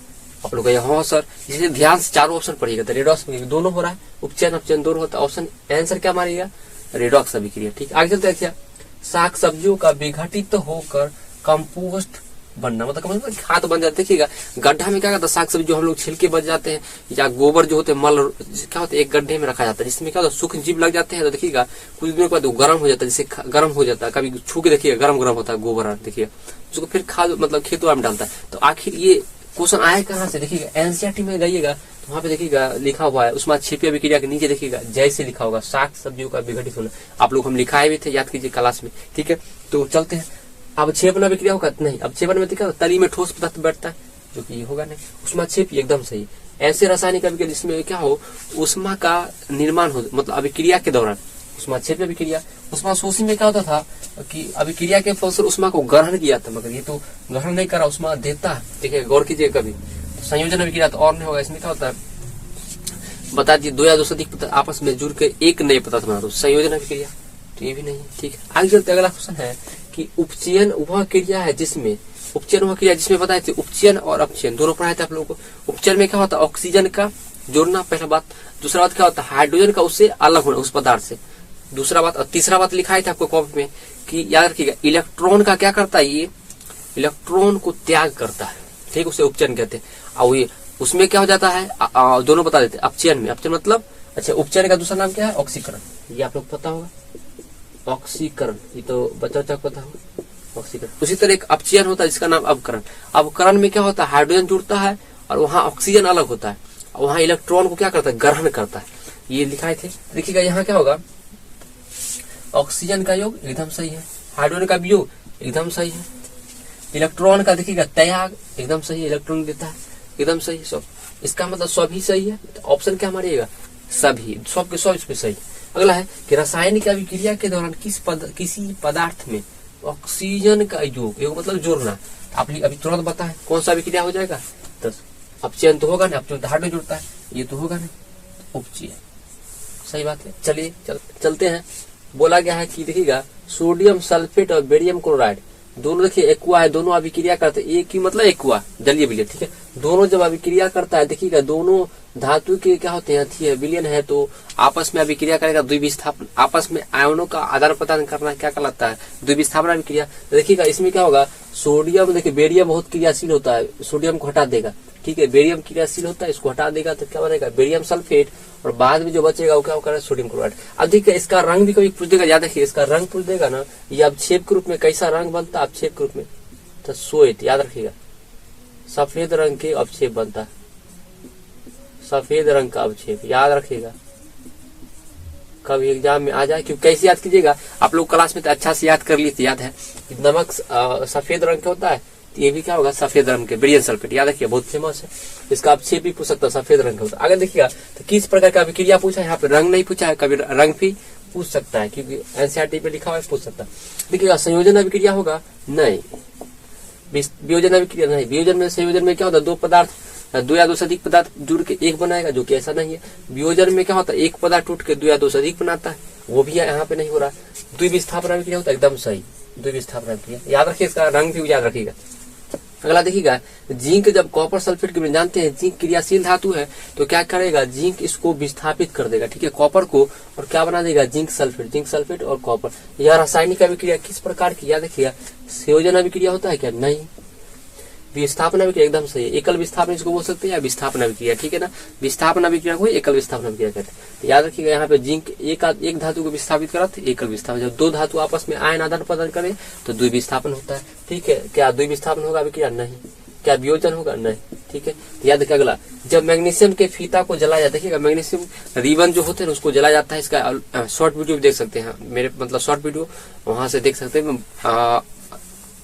[SPEAKER 1] आप लोग हाँ सर, जिसे ध्यान से चारों ऑप्शन पढ़िएगा तो रेडॉक्स दोनों हो रहा है, उपचयन अपचयन दोनों होता है। ऑप्शन आंसर क्या मारिएगा, रेडॉक्स अभिक्रिया, ठीक। आगे चलते हैं, क्या साग सब्जियों का विघटित होकर कंपोस्ट बनना, मतलब खाद बन जाता है। देखिएगा गड्ढा में क्या करता है, साग सब्जी जो हम लोग छिलके बच जाते हैं या गोबर जो होते हैं, मल क्या होता है, एक गड्ढे में रखा जाता है, जिसमें क्या होता है सूक्ष्म जीव लग जाते हैं। तो देखिएगा कुछ दिनों के बाद वो गर्म हो जाता है, जैसे गर्म हो जाता है, कभी छू के देखिएगा गरम गरम होता है गोबर, देखिए उसको फिर खाद मतलब खेतों में डालता है। तो आखिर ये क्वेश्चन आया कहाँ से, देखिएगा एनसीईआरटी में जाइएगा तो वहाँ पे देखिएगा लिखा हुआ है, उसमें छिपी अभिक्रिया के नीचे देखिएगा जैसे लिखा होगा साग सब्जियों का विघटित होना। आप लोग हम लिखाए भी थे, याद कीजिए क्लास में, ठीक है। तो चलते हैं, अवक्षेपण अभिक्रिया होगा नहीं, अवक्षेपण में क्या तली में ठोस पदार्थ बैठता है, जो कि होगा नहीं। उष्मा क्षेप एकदम सही। ऐसे रासायनिक अभिक्रिया जिसमें क्या हो, उष्मा का निर्माण हो, मतलब अभिक्रिया के दौरान उष्मा क्षेप अभिक्रिया। उष्मा शोषी में क्या होता था कि अभिक्रिया के फलस्वरूप उष्मा को ग्रहण किया था, मगर ये तो ग्रहण नहीं करा, उष्मा देता है। देखिए गौर कीजिए कभी। तो संयोजन अभिक्रिया तो और नहीं होगा, इसमें क्या होता है बता दीजिए, दो या दो से अधिक पदार्थ आपस में जुड़ के एक नए पदार्थ बना दो, संयोजन अभिक्रिया, तो ये भी नहीं है, ठीक है। आगे चलते अगला क्वेश्चन है कि उपचयन वह क्रिया है जिसमें, उपचयन वह क्रिया जिसमें बताए थे उपचयन और अपचयन दोनों पढ़ाए थे आप लोगों को। उपचयन में क्या होता है, ऑक्सीजन का जोड़ना, पहला बात। दूसरा बात क्या होता है, हाइड्रोजन का उससे अलग होना, उस पदार्थ से। दूसरा बात, और तीसरा बात लिखा था आपको कॉपी में कि याद रखिएगा, इलेक्ट्रॉन का क्या करता है, ये इलेक्ट्रॉन को त्याग करता है, ठीक, उसे उपचयन कहते हैं। और ये उसमें क्या हो जाता है, दोनों बता देते हैं। अपचयन में, अपचयन मतलब अच्छा, उपचयन का दूसरा नाम क्या है, ऑक्सीकरण, ये आप लोग पता होगा, ऑक्सीकरण, ये तो बच्चा बच्चा पता होगा, ऑक्सीकरण। उसी तरह एक अपचयन होता है जिसका नाम अवकरण। अवकरण में क्या होता है, हाइड्रोजन जुड़ता है और वहाँ ऑक्सीजन अलग होता है, और वहाँ इलेक्ट्रॉन को क्या करता है, ग्रहण करता है। ये लिखाए थे, देखिएगा यहाँ क्या होगा, ऑक्सीजन का योग एकदम सही है, हाइड्रोजन का वियोग एकदम सही है, इलेक्ट्रॉन का देखिएगा त्याग एकदम सही है, इलेक्ट्रॉन देता है एकदम सही, सब इसका मतलब सभी सही है। तो ऑप्शन क्या मारिएगा, सभी, सब के सब इसमें सही। अगला है कि रासायनिक अभिक्रिया के दौरान किसी पदार्थ में ऑक्सीजन का योग मतलब जोड़ना। आप अभी तुरंत बताएं कौन सा अभिक्रिया हो जाएगा, तो अपचयन तो होगा नहीं, अपचयन हाइड्रोजन जुड़ता है, ये तो होगा नहीं, उपचयन, सही बात है। चलिए चलते हैं। बोला गया है कि देखिएगा सोडियम सल्फेट और बेरियम क्लोराइड दोनों देखिए एक्वा है, दोनों अभिक्रिया करते हैं, एक ही मतलब एक्वा जलीय विलयन, ठीक है। दोनों जब अभिक्रिया करता है, देखिएगा दोनों धातु के क्या होते हैं, विलयन है, तो आपस में अभिक्रिया करेगा, द्विविस्थापन, आपस में आयनों का आदान प्रदान करना क्या कहलाता है, द्विविस्थापन अभिक्रिया। देखिएगा इसमें क्या होगा, सोडियम देखिए बेरियम बहुत क्रियाशील होता है, सोडियम को हटा देगा, ठीक है, बेरियम क्रियाशील होता है, इसको हटा देगा तो क्या बनेगा, बेरियम सल्फेट, और बाद में जो बचेगा वो क्या होगा, सोडियम क्लोराइड। अब देखिए इसका रंग भी कभी पूछ देगा, याद रखिए इसका रंग पूछ देगा ना, ये अवक्षेप के रूप में कैसा रंग बनता है, अवक्षेप के रूप में तो श्वेत, याद रखिएगा सफेद रंग के अवक्षेप बनता है, सफेद रंग का अवक्षेप याद रखिएगा, कभी एग्जाम में आ जाए। क्योंकि कैसे याद कीजिएगा, आप लोग क्लास में तो अच्छा से याद कर लिए थे, याद है नमक सफेद रंग का होता है, तो ये भी क्या होगा, सफेद रंग के बेरियम सल्फेट, याद रखिए बहुत फेमस है, इसका अवक्षेप भी पूछ सकता है, सफेद रंग का होता है। अगर देखिएगा तो किस प्रकार का अभिक्रिया पूछा है, यहाँ पे रंग नहीं पूछा है, कभी रंग भी पूछ सकता है, क्योंकि एनसीईआरटी पे लिखा हुआ है, पूछ सकता है। देखिएगा संयोजन अभिक्रिया होगा नहीं, वियोजन अभिक्रिया नहीं, वियोजन में संयोजन में क्या होता है, दो पदार्थ, दो या दो से अधिक पदार्थ जुड़ के एक बनाएगा, जो कि ऐसा नहीं है। वियोजन में क्या होता है, एक पदार्थ टूट के दो या दो से अधिक बनाता है, वो भी यहाँ पे नहीं हो रहा। द्विविस्थापन अभिक्रिया होता है, एकदम सही, द्विविस्थापन अभिक्रिया, याद रखिए, इसका रंग भी याद रखिएगा, अगला देखिएगा, जिंक जब कॉपर सल्फेट के जानते हैं जिंक क्रियाशील धातु है तो क्या करेगा, जिंक इसको विस्थापित कर देगा, ठीक है, कॉपर को, और क्या बना देगा, जिंक सल्फेट और कॉपर। यह रासायनिक अभिक्रिया किस प्रकार की, याद रखिएगा, संयोजन अभिक्रिया होता है क्या, नहीं, विस्थापन अभिक्रिया, एकदम सही है। एकल विस्थापन इसको बोल सकते हैं या विस्थापन अभिक्रिया, ठीक है ना, विस्थापन अभिक्रिया को एकल विस्थापन अभिक्रिया कहते हैं। याद रखिएगा, यहाँ पे जिंक एक धातु को विस्थापित करा तो एकल विस्थापन, जब दो धातु आपस में आयन आदान प्रदान करे तो द्विविस्थापन होता है, ठीक है। क्या द्विविस्थापन होगा अभिक्रिया, नहीं। क्या वियोजन होगा, नहीं, ठीक है। याद रखिए अगला, जब मैग्नीशियम के फीता को जलाया, देखिएगा मैग्नीशियम रिबन जो होते हैं उसको जलाया जाता है, इसका शॉर्ट वीडियो भी देख सकते हैं मेरे, मतलब शॉर्ट वीडियो वहां से देख सकते हैं,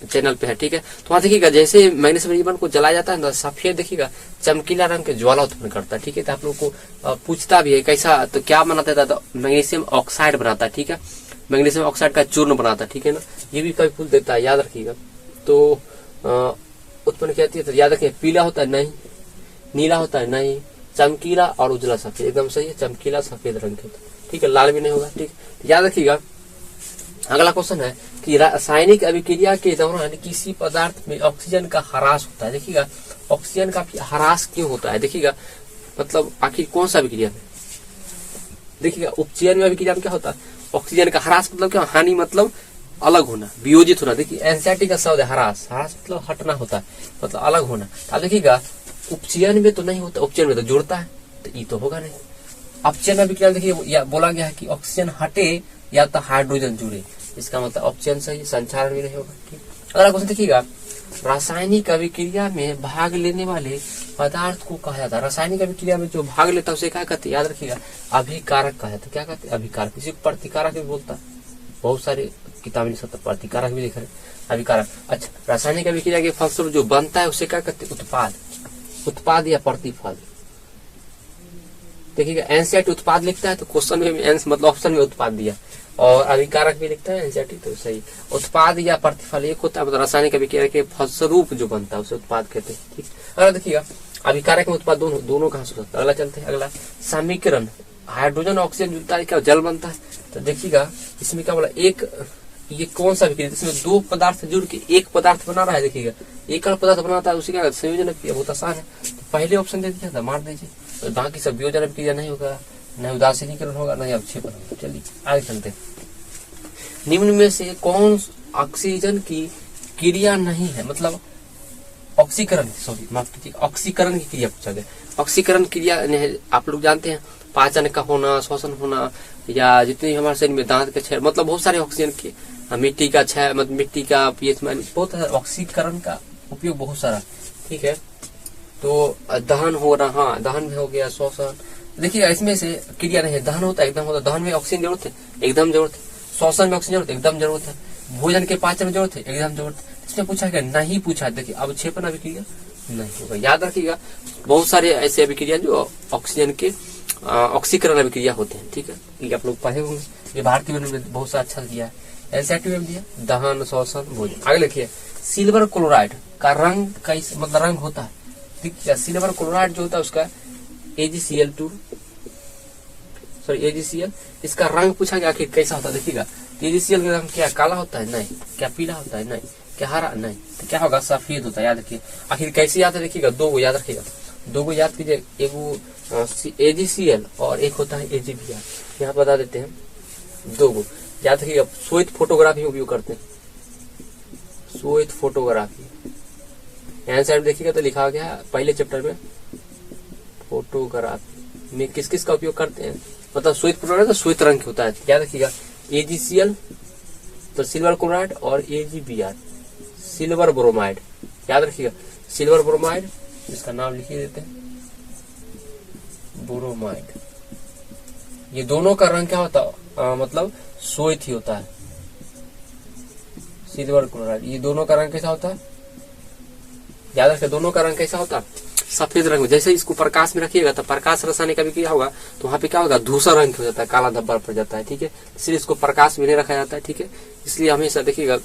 [SPEAKER 1] चैनल पे है, ठीक है। तो वहां देखिएगा, जैसे मैग्नीशियम रिबन को जलाया जाता है ना, सफेद देखिएगा चमकीला रंग के ज्वाला उत्पन्न करता है, ठीक है। तो आप लोग को पूछता भी है कैसा, तो क्या बनाता है, तो मैग्नीशियम ऑक्साइड बनाता है, ठीक है, मैग्नीशियम ऑक्साइड का चूर्ण बनाता है, ठीक है ना, ये भी कभी फूल देता है, याद रखिएगा। तो उत्पन्न कहती है, तो याद रखिए, पीला होता है, नहीं, नीला होता है, नहीं, चमकीला और उजला सफेद, एकदम सही है, चमकीला सफेद रंग के, ठीक है, लाल भी नहीं होगा, ठीक, याद रखिएगा। अगला क्वेश्चन है कि रासायनिक अभिक्रिया के दौरान किसी पदार्थ में ऑक्सीजन का ह्रास होता है, देखिएगा, ऑक्सीजन का ह्रास क्यों होता है, देखिएगा, मतलब आखिर कौन सा अभिक्रिया में, देखिएगा, उपचयन में अभिक्रिया में क्या होता है, ऑक्सीजन का ह्रास मतलब क्या, हानि मतलब अलग होना, वियोजित होना, देखिए एनसीईआरटी का शब्द है ह्रास, ह्रास मतलब हटना होता है, मतलब अलग होना। अब देखिएगा, उपचयन में तो नहीं होता, उपचयन में तो जुड़ता है, तो ये तो होगा नहीं। अपचयन अभिक्रिया देखिए बोला गया है कि ऑक्सीजन हटे या तो हाइड्रोजन जुड़े, इसका मतलब ऑप्शन सही, संचारण भी नहीं होगा, ठीक। अगला क्वेश्चन देखिएगा, रासायनिक अभिक्रिया में भाग लेने वाले पदार्थ को कहा जाता है, रासायनिक अभिक्रिया में जो भाग लेता है उसे क्या कहते हैं, याद रखिएगा, अभिकारक कहा जाता है। क्या कहते हैं, अभिकारक, किसी को प्रतिकारक भी बोलता है, बहुत सारे किताबें प्रतिकारक भी देख रहे, अभिकारक। अच्छा, रासायनिक अभिक्रिया के फलस्वरूप जो बनता है उसे क्या कहते हैं, उत्पाद, उत्पाद या प्रतिफल। देखिएगा, एनसीईआरटी उत्पाद लिखता है तो क्वेश्चन में मतलब ऑप्शन में उत्पाद दिया, और अभिकारक भी लिखता है एनसीईआरटी, तो सही, उत्पाद या प्रतिफल एक होता है, मतलब रासायनिक अभिक्रिया के फलस्वरूप जो बनता है उसे उत्पाद कहते हैं, ठीक। अगला देखिएगा, अभिकारक में उत्पाद दोनों कहाँ से होता है। अगला चलते हैं, अगला समीकरण, हाइड्रोजन ऑक्सीजन जुड़ता है, क्या जल बनता है, तो देखिएगा इसमें क्या बोला, एक, ये कौन सा अभिक्रिया, इसमें दो पदार्थ जुड़ के एक पदार्थ बना रहा है, देखिएगा, एकल पदार्थ बनाता है, उसी क्या संयोजन अभिक्रिया, बहुत आसान है। तो पहले ऑप्शन दे दिया था, मार दीजिए, तो बाकी सब वियोजन अभिक्रिया नहीं होगा, न उदासीनीकरण होगा, न अवक्षेपण होगा। चलिए आगे चलते हैं, निम्न में से कौन ऑक्सीजन की क्रिया नहीं है, मतलब ऑक्सीकरण, सॉरी माफ कीजिए, ऑक्सीकरण की क्रिया पूछा गया। ऑक्सीकरण क्रिया आप लोग जानते हैं, पाचन का होना, श्वसन होना, या जितने हमारे शरीर में दांत के क्षय, मतलब बहुत सारे ऑक्सीजन के, मिट्टी का क्षय, मतलब मिट्टी का पीएच, बहुत ऑक्सीकरण का उपयोग बहुत सारा, ठीक है। तो दहन हो रहा, हाँ दहन में हो गया, श्वसन, देखिए इसमें से क्रिया नहीं है, दहन होता है, एकदम होता है, दहन में ऑक्सीजन जरूरत है, एकदम जरूरत है, श्वसन में ऑक्सीजन जरूरत है, एकदम जरूरत है, भोजन के पाचन में जरूरत है, एकदम जरूरत है। इसमें पूछा गया, नहीं पूछा, देखिए अवक्षेपण अभिक्रिया नहीं होगा, याद रखिएगा, बहुत सारे ऐसे अभिक्रिया जो ऑक्सीजन के ऑक्सीकरण अभिक्रिया होते हैं, ठीक है, ये आप लोग पढ़े होंगे, ये भारतीय में बहुत सा अच्छा दिया है, एनसीईआरटी में दिया, दहन, श्वसन, भोजन। आगे लिखिए, सिल्वर क्लोराइड का रंग कैसे, मतलब रंग होता है, ठीक है, सिल्वर क्लोराइड जो होता है उसका AgCl2, सॉरी AgCl, इसका रंग पूछा गया आखिर कैसा होता है, देखिएगा, AgCl का रंग क्या काला होता है, नहीं, क्या पीला होता है, नहीं, क्या हरा, नहीं, तो क्या होगा, सफेद होता है, याद रखिए। आखिर कैसे याद है, देखिएगा, दो को याद रखिएगा, दो को याद कीजिए, एक वो AgCl और एक होता है AgBr, यहाँ बता देते हैं, दो को याद रखिएगा। श्वेत फोटोग्राफी उपयोग करते हैं, श्वेत फोटोग्राफी, यहाँ साइड देखिएगा तो लिखा गया है पहले चैप्टर में, फोटोग्राफी में किस किस का उपयोग करते हैं, मतलब श्वेत फोटोग्राफी तो श्वेत रंग होता है, याद रखिएगा, AgCl तो सिल्वर क्लोराइड और AgBr सिल्वर ब्रोमाइड, याद रखिएगा, सिल्वर ब्रोमाइड, इसका नाम लिखिए देते हैं, ब्रोमाइड, ये दोनों का रंग क्या होता है, मतलब श्वेत ही होता है, सिल्वर क्लोराइड, ये दोनों का रंग कैसा होता है, याद रखिए, दोनों का रंग कैसा होता है, सफेद रंग। जैसे इसको प्रकाश में रखिएगा तो प्रकाश रासायनिक अभिक्रिया होगा तो वहां पे क्या होगा, धूसर रंग हो जाता है, काला धब्बा पड़ जाता है, ठीक है, इसलिए इसको प्रकाश में नहीं रखा जाता है, ठीक है, इसलिए हमेशा देखिएगा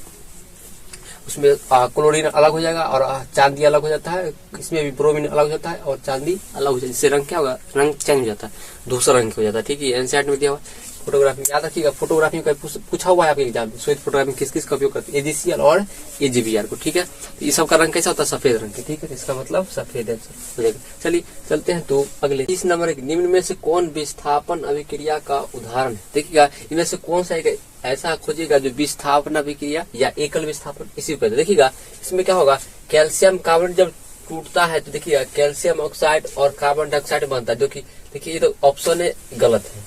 [SPEAKER 1] उसमें क्लोरीन अलग हो जाएगा और चांदी अलग हो जाता है, इसमें भी ब्रोमीन अलग हो जाता है और चांदी अलग हो जाता है, इससे रंग क्या होगा, रंग चेंज हो जाता है, धूसर रंग हो जाता है, ठीक है, एनसीईआरटी में दिया हुआ। फोटोग्राफी याद रखिएगा, फोटोग्राफी का पूछा हुआ है आपके एग्जाम में, श्वेत फोटोग्राफी किस किस का उपयोग करते हैं, AgCl और AgBr को, ठीक है। तो ये सब का रंग कैसा होता है, सफेद रंग के, ठीक है, इसका मतलब सफेद है। चलिए चलते हैं तो अगले 30 नंबर एक, निम्न में से कौन विस्थापन अभिक्रिया का उदाहरण है। देखिएगा इनमें से कौन सा एक ऐसा खोजिएगा जो विस्थापन अभिक्रिया या एकल विस्थापन, इसी को देखिएगा। इसमें क्या होगा, कैल्शियम कार्बन जब टूटता है तो देखिएगा कैल्शियम ऑक्साइड और कार्बन डाइऑक्साइड बनता है, जो कि देखिए ये तो ऑप्शन है गलत है,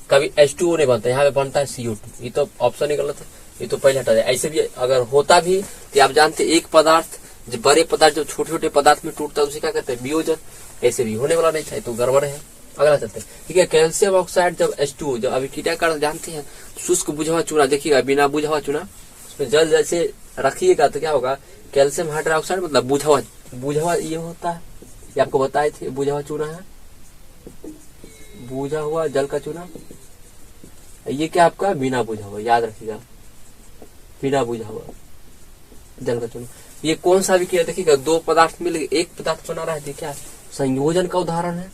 [SPEAKER 1] कभी H2O नहीं बनता, यहाँ पे बनता है CO2, ये तो ऑप्शन ही गलत है, ये तो पहले हटा जाए। ऐसे भी अगर होता भी तो आप जानते एक पदार्थ जब बड़े पदार्थ जब छोटे छोटे पदार्थ में टूटता है उसे क्या कहते हैं, वियोजन, ऐसे भी होने वाला नहीं था, तो गड़बड़ है। अगला चलते हैं, ठीक है। कैल्शियम ऑक्साइड जब H2O जब अभिक्रिया कर जानते हैं, शुष्क बुझा हुआ चूना, देखिएगा बिना बुझा हुआ चूना उसमें जल जैसे रखिएगा तो क्या होगा, कैल्शियम हाइड्रोक्साइड मतलब बुझा हुआ ये होता है, ये आपको बताए थे, बुझा हुआ चूना है, बुझा हुआ जल का चूना। ये क्या आपका बिना बुझा हुआ, याद रखिएगा, बिना बुझा हुआ जल का चूना। ये कौन सा अभिक्रिया, देखिएगा दो पदार्थ मिल एक पदार्थ बना रहा है, क्या संयोजन का उदाहरण है,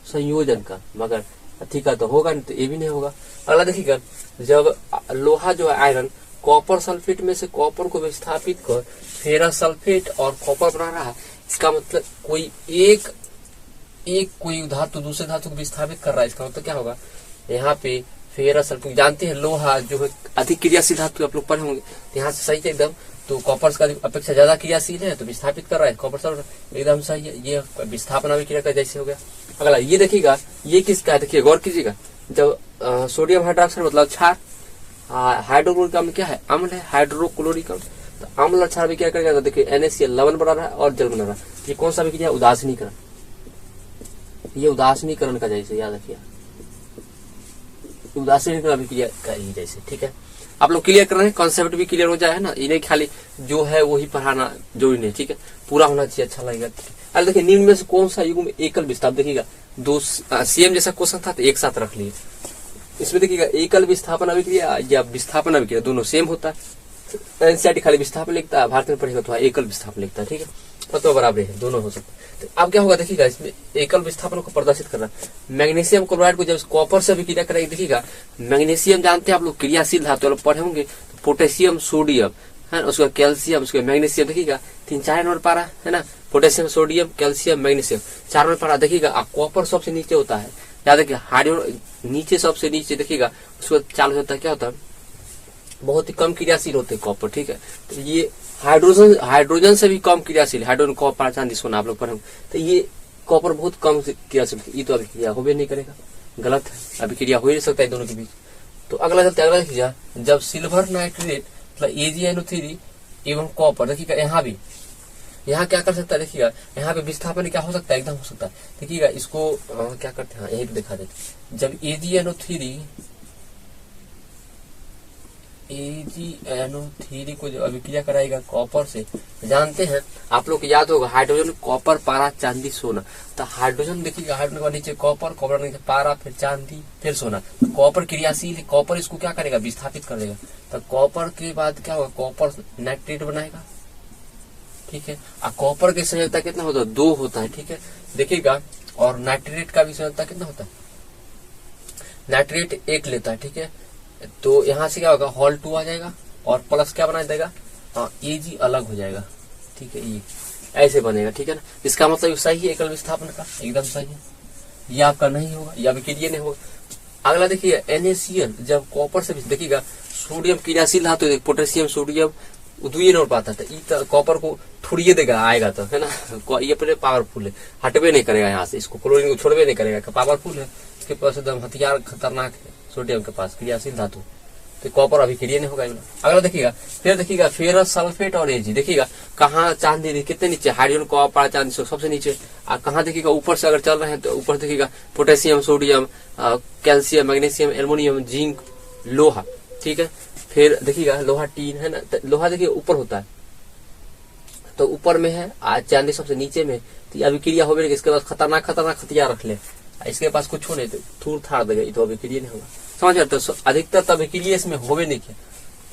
[SPEAKER 1] संयोजन का, मगर ठीक है तो होगा नहीं, तो ये भी नहीं होगा। अगला देखिएगा, जब लोहा जो है आयरन कॉपर सल्फेट में से कॉपर को विस्थापित कर फेरस सल्फेट और कॉपर बना रहा है, इसका मतलब कोई एक कोई धातु दूसरे धातु को विस्थापित कर रहा है, इसका मतलब क्या होगा, यहाँ पे फेरस सल्फेट, जानते हैं लोहा जो है अधिक क्रियाशील धातु, आप लोग पढ़े होंगे, यहाँ से सही है एकदम, तो कॉपर का अपेक्षा ज्यादा क्रियाशील है तो विस्थापित कर रहा है, कॉपर सल्फेट एकदम सही है, ये विस्थापन अभिक्रिया का जैसे हो गया। अगला ये देखिएगा, ये किसका है, देखिए गौर कीजिएगा, जब सोडियम हाइड्रोक्साइड मतलब क्षार, हाइड्रोक्लोरिक अम्ल क्या है, अम्ल है, हाइड्रोक्लोरिक अम्ल, तो अम्ल और क्षार भी क्या करेगा, तो देखिए NaCl लवण बना रहा है और जल बना रहा है, ये कौन सा अभिक्रिया, उदासीनीकरण, ये उदासीनीकरण का जैसे, याद रखिए उदासीनीकरण अभिक्रिया का ही जैसे, ठीक है। आप लोग क्लियर कर रहे हैं, कॉन्सेप्ट भी क्लियर हो जाए ना, इन्हें खाली जो है वही पढ़ाना जरूरी नहीं, ठीक है, पूरा होना चाहिए, अच्छा लगेगा। अरे देखिए निम्न में से कौन सा युग्म एकल विस्थापन, देखिएगा दो सेम जैसा क्वेश्चन था तो एक साथ रख लिए, इसमें देखिएगा एकल विस्थापन अभिक्रिया या विस्थापन अभिक्रिया दोनों सेम होता है, NCERT खाली विस्थापन लिखता है, भारत में पढ़ेगा तो एकल विस्थापन लिखता है, ठीक है, तो बराबर है, दोनों हो सकते हैं। तो अब क्या होगा, देखिएगा इसमें एकल विस्थापन को प्रदर्शित करना, मैग्नीशियम क्लोराइड को जब कॉपर से अभिक्रिया करेंगे, देखिएगा मैग्नीशियम जानते हैं आप लोग क्रियाशील धातु पढ़े होंगे, तो पोटेशियम सोडियम है ना, उसका कैल्शियम उसका मैग्नीशियम, देखिएगा 3-4 नंबर पारा है ना, potassium sodium calcium magnesium 4 number पारा, देखिएगा कॉपर सबसे नीचे होता है, याद रखिए हाइड्रोजन नीचे सबसे नीचे, देखिएगा उसको चालू होता है, क्या होता है, बहुत ही कम क्रियाशील होते हैं कॉपर, ठीक है। तो ये हाइड्रोजन से भी कम क्रियाशील, हाइड्रोजन कॉपर चांदी सोना आप लोग पढ़े, तो ये कॉपर बहुत कम क्रियाशील, ये तो अभिक्रिया हो भी नहीं करेगा, गलत है, अभिक्रिया हो ही नहीं सकता है दोनों के बीच। तो अगला चलते, अगला देखिए, जब सिल्वर नाइट्रेट मतलब AgNO3 एवं कॉपर, देखिएगा यहाँ क्या कर सकता है, देखिएगा यहाँ पे विस्थापन क्या हो सकता है, एकदम हो सकता है, देखिएगा इसको क्या करते हैं, यही दिखा देते, जब AgNO3 को जो अभिक्रिया कराएगा कॉपर से, जानते हैं आप लोग को याद होगा हाइड्रोजन कॉपर पारा चांदी सोना, तो हाइड्रोजन देखिएगा हाइड्रोजन का नीचे कॉपर, कॉपर नीचे पारा, फिर चांदी, फिर सोना, तो कॉपर क्रियाशील है, कॉपर इसको क्या करेगा, विस्थापित कर देगा, तो कॉपर के बाद क्या होगा, कॉपर नाइट्रेट बनाएगा, ठीक है। और कॉपर की संयोजकता कितना होता है, 2 होता है, ठीक है, देखिएगा, और नाइट्रेट का भी संयोजकता कितना होता है, नाइट्रेट 1 लेता है, ठीक है, तो यहाँ से क्या होगा, हॉल 2 आ जाएगा और प्लस क्या बना देगा, Ag अलग हो जाएगा, ठीक है, ये ऐसे बनेगा, ठीक है ना, इसका मतलब सही है एकल विस्थापन का, एकदम सही है, ये आपका नहीं होगा, या अभिक्रिया नहीं होगा। अगला देखिए NaCl जब कॉपर से, देखिएगा सोडियम क्रियाशील धातु, तो पोटेशियम सोडियम 2 नंबर पाता था, कॉपर को थोड़ी देगा आएगा तो है ना, ये पहले पावरफुल है, हटवे नहीं करेगा यहाँ से, इसको क्लोरीन को छोड़वे नहीं करेगा, पावरफुल है, इसके पास एकदम हथियार खतरनाक है, सोडियम के पास क्रियाशील धातु, तो कॉपर अभिक्रिया नहीं होगा। अगला देखिएगा, फिर देखिएगा फेरस सल्फेट और Ag, देखिएगा कहाँ चांदी कितने नीचे, हाइड्रोजन कॉपर चांदी सबसे नीचे, और कहाँ देखिएगा ऊपर से अगर चल रहे हैं तो ऊपर देखिएगा potassium sodium calcium magnesium aluminium zinc लोहा, ठीक है। फिर देखिएगा लोहा टीन है ना, लोहा देखिए ऊपर होता है, तो ऊपर में है, आज चांदी सबसे नीचे में, तो अभिक्रिया हो गई, इसके पास खतरनाक हथियार रख ले, इसके पास कुछ नहीं तो थूर थाड़ देगा, ये तो अभिक्रिया नहीं होगा, समझ आते। तो अधिकतर तो अभिक्रिया इसमें होवे नहीं किया,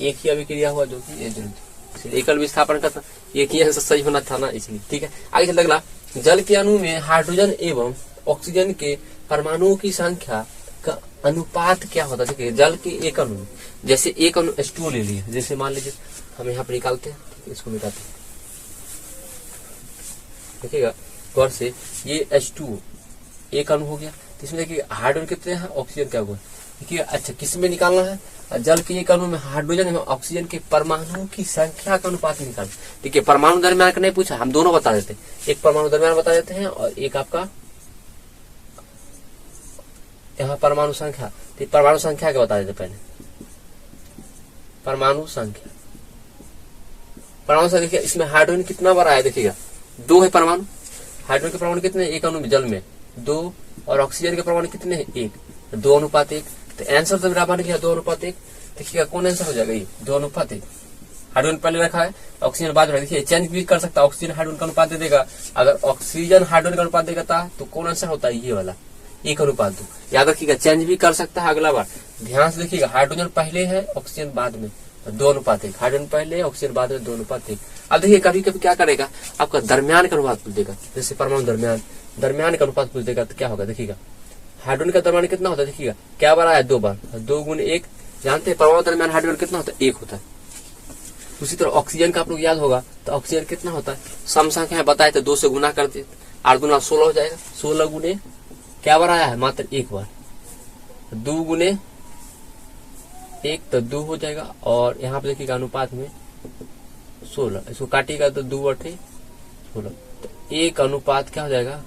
[SPEAKER 1] एक ही अभिक्रिया हुआ जो कि इसलिए एकल विस्थापन का था, एक ही सही होना था ना, इसलिए, ठीक है। आगे चलते अगला, जल के अणु में हाइड्रोजन एवं ऑक्सीजन के परमाणुओं की संख्या का अनुपात क्या होता है, देखिए जल के एक अणु में, जैसे एक अणु H2O ले लिया, जैसे मान लीजिए हम यहाँ पे निकालते हैं, इसको मिटाते हैं, देखिएगा गौर से, ये H2O एक अणु हो गया। तो इसमें देखिए हाइड्रोजन कितने हैं, ऑक्सीजन क्या हुआ, देखिए अच्छा किस में निकालना है, जल के एक अणु में हाइड्रोजन एवं ऑक्सीजन के परमाणुओं की संख्या का अनुपात निकालना। देखिए परमाणु दरमियान का नहीं पूछा, हम दोनों बता देते हैं, एक परमाणु दरमियान बता देते हैं और एक आपका यहाँ परमाणु संख्या। तो परमाणु संख्या क्या बता देते पहले, परमाणु संख्या, परमाणु संख्या देखिए इसमें हाइड्रोजन कितना बड़ा है, देखिएगा 2 है परमाणु, हाइड्रोजन के परमाणु कितने, एक अणु में जल में 2, और ऑक्सीजन के परमाणु कितने हैं, 1, 2:1। तो आंसर तो मेरा बन गया 2:1। देखिएगा कौन आंसर हो जाएगा, ये 2:1। हाइड्रोजन पहले रखा है, ऑक्सीजन बाद में, देखिए चेंज भी कर सकता है, ऑक्सीजन हाइड्रोजन का अनुपात दे देगा, अगर ऑक्सीजन हाइड्रोजन का अनुपात देगा तो कौन आंसर होता है, ये वाला 1:2। याद रखिएगा चेंज भी कर सकता है अगला बार, ध्यान से देखिएगा, हाइड्रोजन पहले है ऑक्सीजन बाद में, 2:1, हाइड्रोजन पहले ऑक्सीजन बाद में 2:1। अब देखिए कभी कभी क्या करेगा, आपका दरमियान का अनुपात पूछ देगा, जैसे परमाणु दरमियान का अनुपात पूछ देगा, तो क्या होगा, देखिएगा हाइड्रोजन का दरमियान कितना होता है, देखिएगा क्या बार आया, 2 बार, 2 × 1, जानते हैं परमाणु दरमियान हाइड्रोजन कितना होता है, 1 होता है। उसी तरह ऑक्सीजन का आप लोग याद होगा, तो ऑक्सीजन कितना होता है, सम संख्या है बताए, तो 2 से गुना कर दिए, 8 × 16 हो जाएगा, 16 × क्या बार आया है, मात्र 1 बार, 2 × 1 तो 2 हो जाएगा, और यहाँ पे देखिएगा अनुपात में 16, इसको काटिएगा तो 2 × 8 = 16, तो 1 अनुपात क्या हो जाएगा,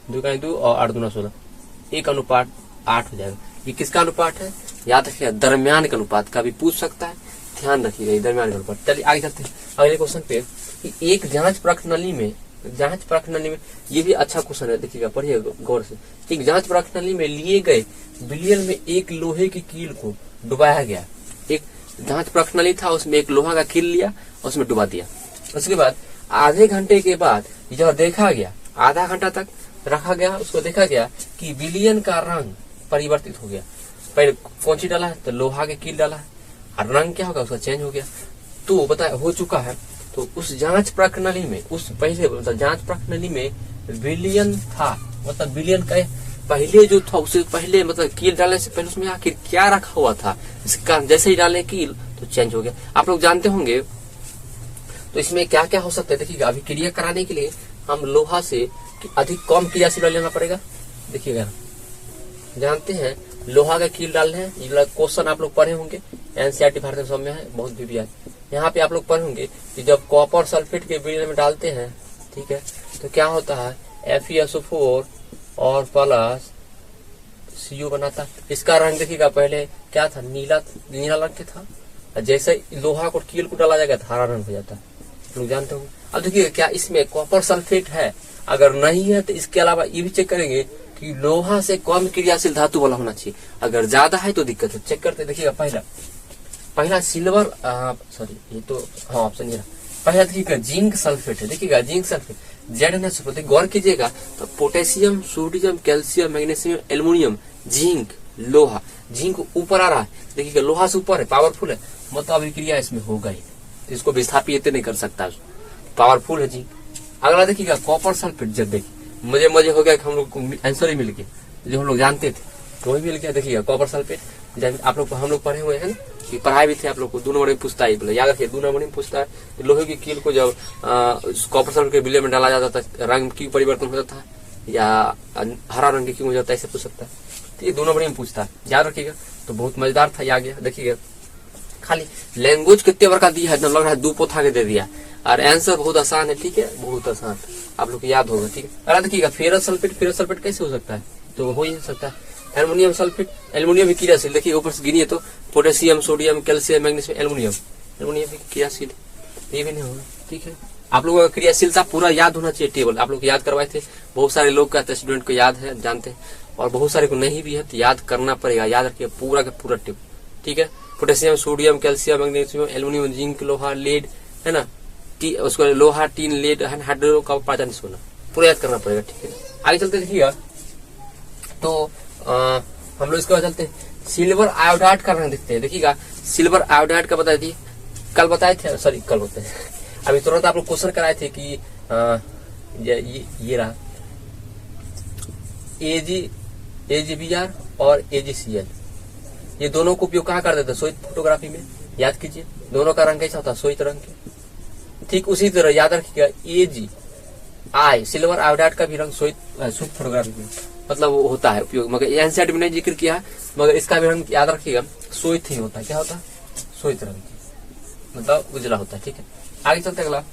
[SPEAKER 1] 2 × 2 और 8 × 16, 1:8 हो जाएगा। ये किसका अनुपात है, याद रखिएगा दरमियान का अनुपात का भी पूछ सकता है, ध्यान रखिएगा ये दरमियान का अनुपात। चलिए आगे चलते हैं अगले क्वेश्चन पे, कि एक जांच प्रणाली में, ये भी अच्छा क्वेश्चन है, देखिएगा पढ़िए गौर से। एक जांच प्रणाली में लिए गए विलयन में एक लोहे की कील को डुबाया गया, एक जांच प्रणाली था, उसमें एक लोहा का कील लिया, उसमें डुबा दिया। उसके बाद आधे घंटे के बाद यह देखा गया, आधा घंटा तक रखा गया, उसको देखा गया कि विलयन का रंग परिवर्तित हो गया। पहले कौन सी डाला है, तो लोहा के कील डाला है, और रंग क्या होगा, उसका चेंज हो गया। तो बताया हो चुका है, तो उस जांच प्रणाली में, उस पहले मतलब जांच प्रणाली में विलयन था, मतलब विलयन का पहले जो था, उससे पहले मतलब कील डालने से पहले उसमें आखिर क्या रखा हुआ था, इसका जैसे ही डाले कील तो चेंज हो गया। आप लोग जानते होंगे, तो इसमें क्या क्या हो सकता है, देखिएगा अभिक्रिया कराने के लिए हम लोहा से अधिक कम क्रियाशील लेना पड़ेगा। देखिएगा जानते हैं लोहा का कील डालने हैं, ये क्वेश्चन आप लोग पढ़े होंगे, एनसीईआरटी भारतीय स्वामी में है, बहुत भी है। यहाँ पे आप लोग पढ़े होंगे कि जब कॉपर सल्फेट के विलयन में डालते हैं, ठीक है, तो क्या होता है, FeSO4 और प्लस CO बनाता है। इसका रंग देखिएगा पहले क्या था, नीला रंग के था, जैसे लोहा को कील को डाला जाएगा तो हरा रंग हो जाता है, लोग जानते होंगे। अब देखिए क्या इसमें कॉपर सल्फेट है, अगर नहीं है तो इसके अलावा ये भी चेक करेंगे कि लोहा से कम क्रियाशील धातु वाला होना चाहिए, अगर ज्यादा है तो दिक्कत है। चेक करते देखिएगा, पहला सिल्वर, सॉरी ये तो हाँ ऑप्शन ये रहा, पहला देखिएगा जिंक सल्फेट है, देखिएगा जिंक सल्फेट ZnH, गौर कीजिएगा, तो potassium, sodium, calcium, magnesium, aluminium, zinc, लोहा, जिंक ऊपर आ रहा है, देखिएगा लोहा से ऊपर है, पावरफुल है, मतलब अभिक्रिया इसमें होगा ही, तो इसको विस्थापित नहीं कर सकता, पावरफुल है जिंक। अगला देखिएगा कॉपर सल्फेट, जब देखिए मजे हो गया कि हम लोग को आंसर ही मिल गया, जो हम लोग जानते थे तो वही मिल गया। देखिएगा कॉपर सल्फेट, जब आप लोग हम लोग पढ़े हुए हैं कि पढ़ाई भी थे आप लोग को, 2 नंबर में पूछता है, बोले याद रखिए 2 नंबर में पूछता है, लोहे की कील को जब कॉपर सल्फेट के विलयन में डाला जाता था, रंग की परिवर्तन हो जाता है या हरा रंग क्यों हो जाता है, ऐसे पूछ सकता है। तो ये 2 नंबर में पूछता है, याद रखिएगा। तो बहुत मजेदार था, ये आ गया। देखिएगा खाली लैंग्वेज कितने बार का दिया है, लग रहा है 2 पोथा के दे दिया, और आंसर बहुत आसान है, ठीक है, बहुत आसान, आप लोग को याद होगा, ठीक है। अगर देखिएगा फेरस सल्फेट कैसे हो सकता है, तो हो ही सकता है। एल्युमिनियम सल्फेट, एल्युमिनियम भी क्रियाशील, देखिए ऊपर से गिनिए तो potassium, sodium, calcium, magnesium, aluminium भी क्रियाशील, ये भी नहीं होगा, ठीक है। आप लोगों का क्रियाशीलता पूरा याद होना चाहिए, टेबल आप लोग याद करवाए थे, बहुत सारे लोग का स्टूडेंट को याद है, जानते हैं, और बहुत सारे को नहीं भी है, तो याद करना पड़ेगा, याद रखिए पूरा का पूरा टेबल, ठीक है। Potassium, sodium, calcium, magnesium, aluminium, zinc, लोहा, लेड, है ना, उसको लोहा, टीन, लेड, हाइड्रो का पाचन सोना, पूरा याद करना पड़ेगा, ठीक है। आगे चलते देखिएगा, तो हम लोग इसके बाद चलते हैं, सिल्वर आयोडाइड का रंग देखते हैं। देखिएगा सिल्वर आयोडाइड का बताई थी, कल बताए थे, सॉरी कल बताए अभी तुरंत आप लोग क्वेश्चन कराए थे कि ये रहा AgBr और AgCl, ये दोनों को उपयोग कहाँ कर देते हैं, श्वेत फोटोग्राफी में। याद कीजिए दोनों का रंग कैसा होता है, श्वेत रंग के। ठीक उसी तरह याद रखिएगा AgI सिल्वर आयोडाइड का भी रंग श्वेत फोटोग्राफी में मतलब वो होता है उपयोग, मगर एनसीईआरटी में नहीं जिक्र किया है, मगर इसका भी रंग याद रखिएगा श्वेत ही होता है। क्या होता है, श्वेत रंग मतलब उजला होता है। ठीक है, आगे चलते अगला,